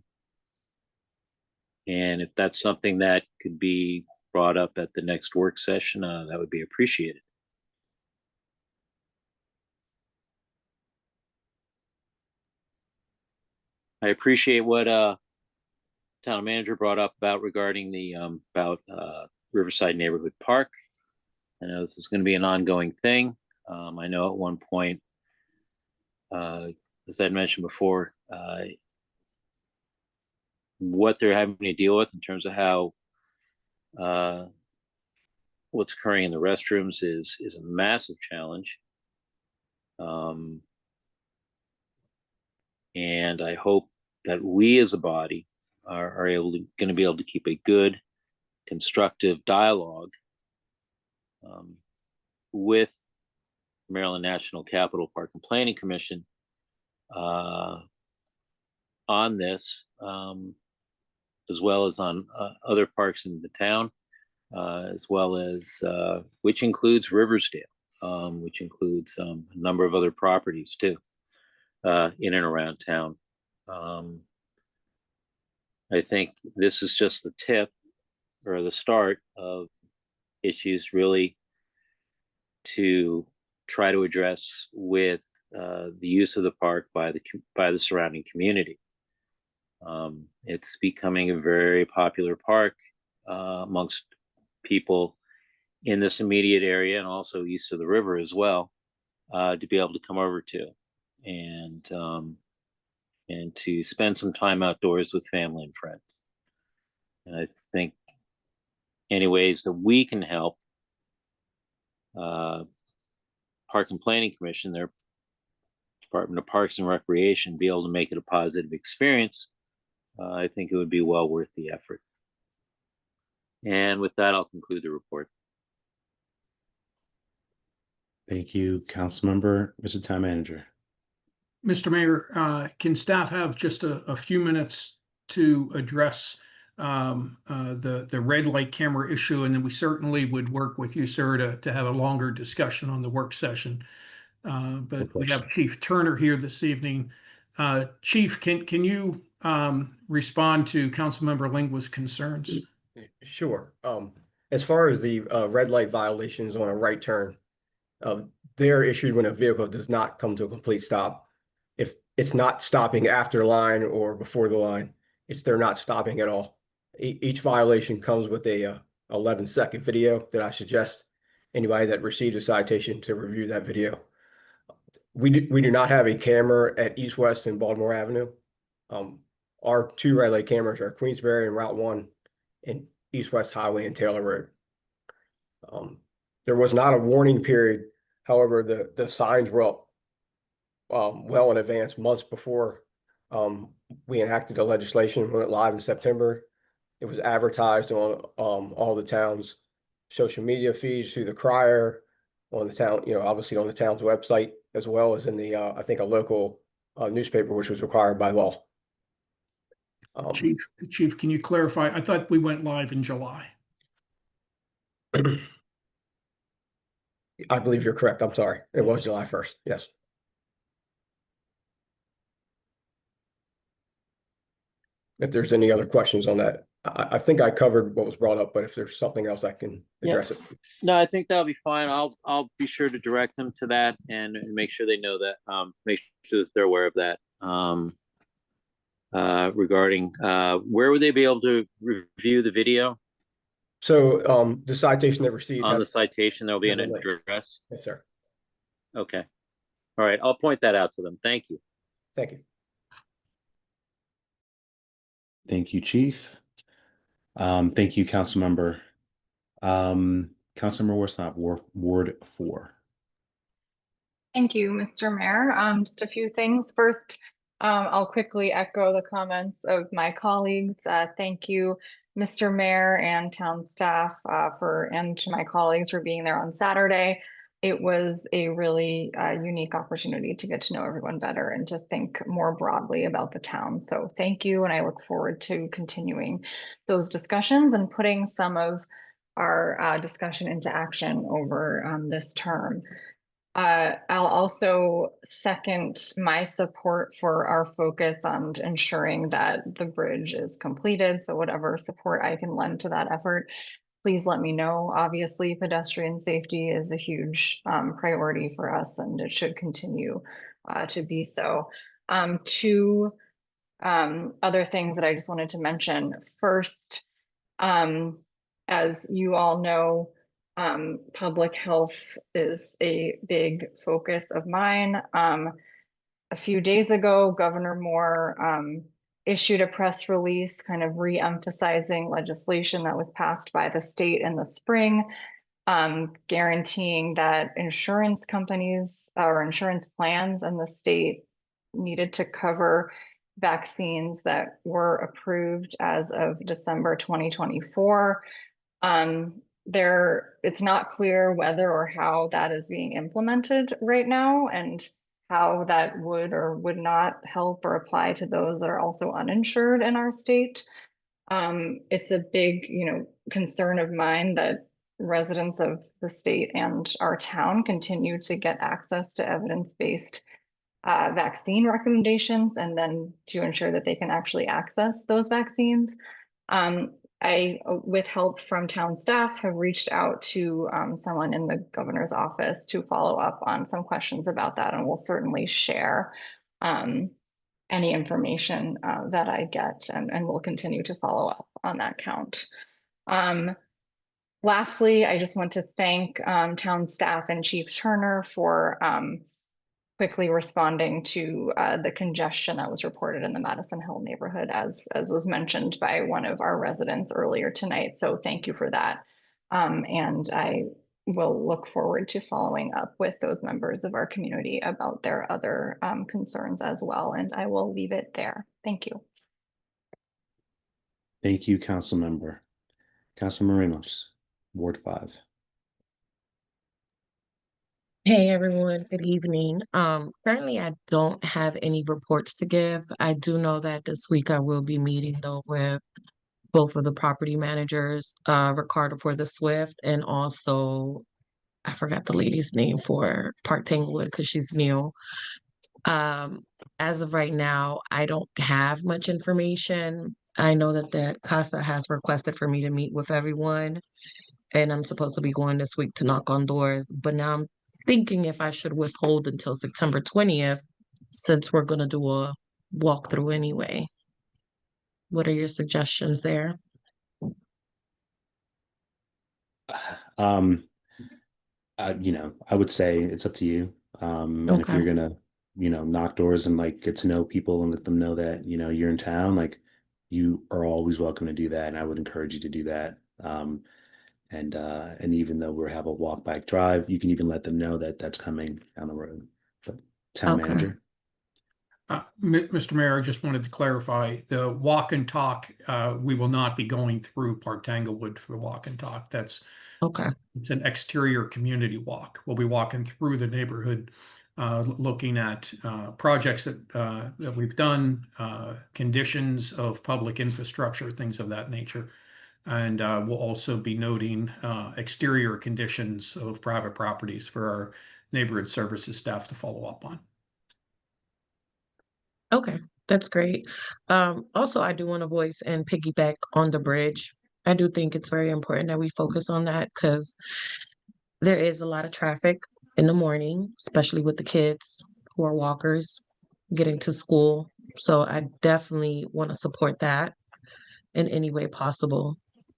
And if that's something that could be brought up at the next work session, that would be appreciated. I appreciate what town manager brought up about regarding the Riverside Neighborhood Park. I know this is going to be an ongoing thing. I know at one point, as I mentioned before, what they're having to deal with in terms of how what's occurring in the restrooms is a massive challenge. And I hope that we as a body are going to be able to keep a good, constructive dialogue with Maryland National Capital Park and Planning Commission on this, as well as on other parks in the town, as well as which includes Riversdale, which includes a number of other properties too, in and around town. I think this is just the tip or the start of issues really to try to address with the use of the park by the surrounding community. It's becoming a very popular park amongst people in this immediate area and also east of the river as well, to be able to come over to and to spend some time outdoors with family and friends. And I think any ways that we can help Park and Planning Commission, their Department of Parks and Recreation, be able to make it a positive experience, I think it would be well worth the effort. And with that, I'll conclude the report. Thank you, Councilmember. Mr. Town Manager. Mr. Mayor, can staff have just a few minutes to address the red light camera issue? And then we certainly would work with you, sir, to have a longer discussion on the work session. But we have Chief Turner here this evening. Chief, can you respond to Councilmember Lingua's concerns? Sure. As far as the red light violations on a right turn, they're issued when a vehicle does not come to a complete stop. If it's not stopping after the line or before the line, they're not stopping at all. Each violation comes with a 11-second video that I suggest anybody that receives a citation to review that video. We do not have a camera at East West and Baltimore Avenue. Our 2 red light cameras are Queensbury and Route 1 and East West Highway and Taylor Road. There was not a warning period. However, the signs were up well in advance, months before we enacted the legislation and went live in September. It was advertised on all the town's social media feeds, through the crier, on the town, obviously on the town's website, as well as in the I think a local newspaper, which was required by law. Chief, can you clarify? I thought we went live in July. I believe you're correct. I'm sorry. It was July 1st. Yes. If there's any other questions on that, I think I covered what was brought up, but if there's something else, I can address it. No, I think that'll be fine. I'll be sure to direct them to that and make sure they know that, make sure that they're aware of that. Regarding where would they be able to review the video? So the citation they received on the citation, there'll be an address. Yes, sir. Okay. All right. I'll point that out to them. Thank you. Thank you. Thank you, Chief. Thank you, Councilmember. Councilmember Worsnop, Ward 4. Thank you, Mr. Mayor. Just a few things. First, I'll quickly echo the comments of my colleagues. Thank you, Mr. Mayor and town staff, and to my colleagues for being there on Saturday. It was a really unique opportunity to get to know everyone better and to think more broadly about the town. So thank you, and I look forward to continuing those discussions and putting some of our discussion into action over this term. I'll also second my support for our focus on ensuring that the bridge is completed. So whatever support I can lend to that effort, please let me know. Obviously, pedestrian safety is a huge priority for us, and it should continue to be so. Two other things that I just wanted to mention. First, as you all know, public health is a big focus of mine. A few days ago, Governor Moore issued a press release kind of re-emphasizing legislation that was passed by the state in the spring, guaranteeing that insurance companies or insurance plans in the state needed to cover vaccines that were approved as of December 2024. It's not clear whether or how that is being implemented right now, and how that would or would not help or apply to those that are also uninsured in our state. It's a big, concern of mine that residents of the state and our town continue to get access to evidence-based vaccine recommendations, and then to ensure that they can actually access those vaccines. I, with help from town staff, have reached out to someone in the governor's office to follow up on some questions about that, and will certainly share any information that I get, and will continue to follow up on that count. Lastly, I just want to thank town staff and Chief Turner for quickly responding to the congestion that was reported in the Madison Hill neighborhood, as was mentioned by one of our residents earlier tonight. So thank you for that. And I will look forward to following up with those members of our community about their other concerns as well. And I will leave it there. Thank you. Thank you, Councilmember. Councilmember Ramos, Ward 5. Hey everyone, good evening. Currently I don't have any reports to give. I do know that this week I will be meeting though with both of the property managers, Ricardo for the Swift and also I forgot the lady's name for Park Tanglewood because she's new. Um, as of right now, I don't have much information. I know that CASA has requested for me to meet with everyone, and I'm supposed to be going this week to knock on doors, but now I'm thinking if I should withhold until September 20th, since we're gonna do a walkthrough anyway. What are your suggestions there? I would say it's up to you. And if Okay. you're gonna, knock doors and like get to know people and let them know that, you're in town, like you are always welcome to do that. And I would encourage you to do that. And even though we have a walk bike drive, you can even let them know that that's coming down the road. But town Okay. manager. Mr. Mayor, I just wanted to clarify, the walk and talk, we will not be going through Park Tanglewood for the walk and talk. Okay. It's an exterior community walk. We'll be walking through the neighborhood, looking at projects that we've done, conditions of public infrastructure, things of that nature. And we'll also be noting exterior conditions of private properties for our neighborhood services staff to follow up on. Okay, that's great. Also, I do want to voice and piggyback on the bridge. I do think it's very important that we focus on that because there is a lot of traffic in the morning, especially with the kids who are walkers getting to school. So I definitely want to support that in any way possible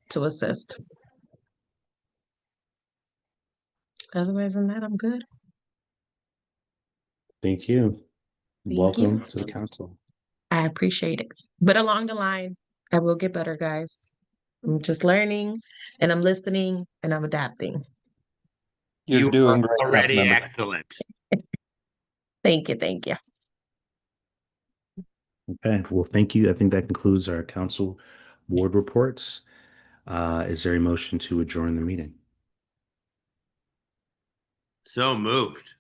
to assist. Otherwise than that, I'm good. Thank you. Thank Welcome you. to the council. I appreciate it. But along the line, I will get better, guys. I'm just learning and I'm listening and I'm adapting. You're You doing are great, already Councilmember. excellent. Thank you. Thank you. Okay, well, thank you. I think that concludes our council board reports. Is there a motion to adjourn the meeting? So moved.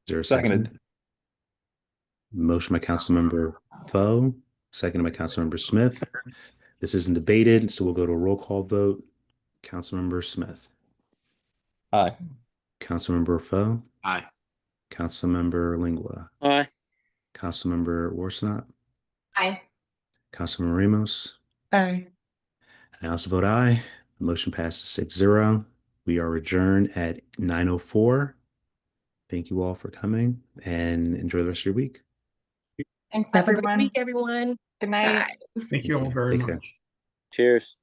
Is there a second? Seconded. Motion by Councilmember Foe, seconded by Councilmember Smith. This isn't debated, so we'll go to a roll call vote. Councilmember Smith. Aye. Councilmember Foe. Aye. Councilmember Lingua. Aye. Councilmember Worsnop. Aye. Councilmember Ramos. Aye. I also vote aye. The motion passes 6-0. We are adjourned at 9:04. Thank you all for coming and enjoy the rest of your week. Thanks, Have a great everyone. week, everyone. Good night. Bye. Thank you all very Take care. much. Cheers.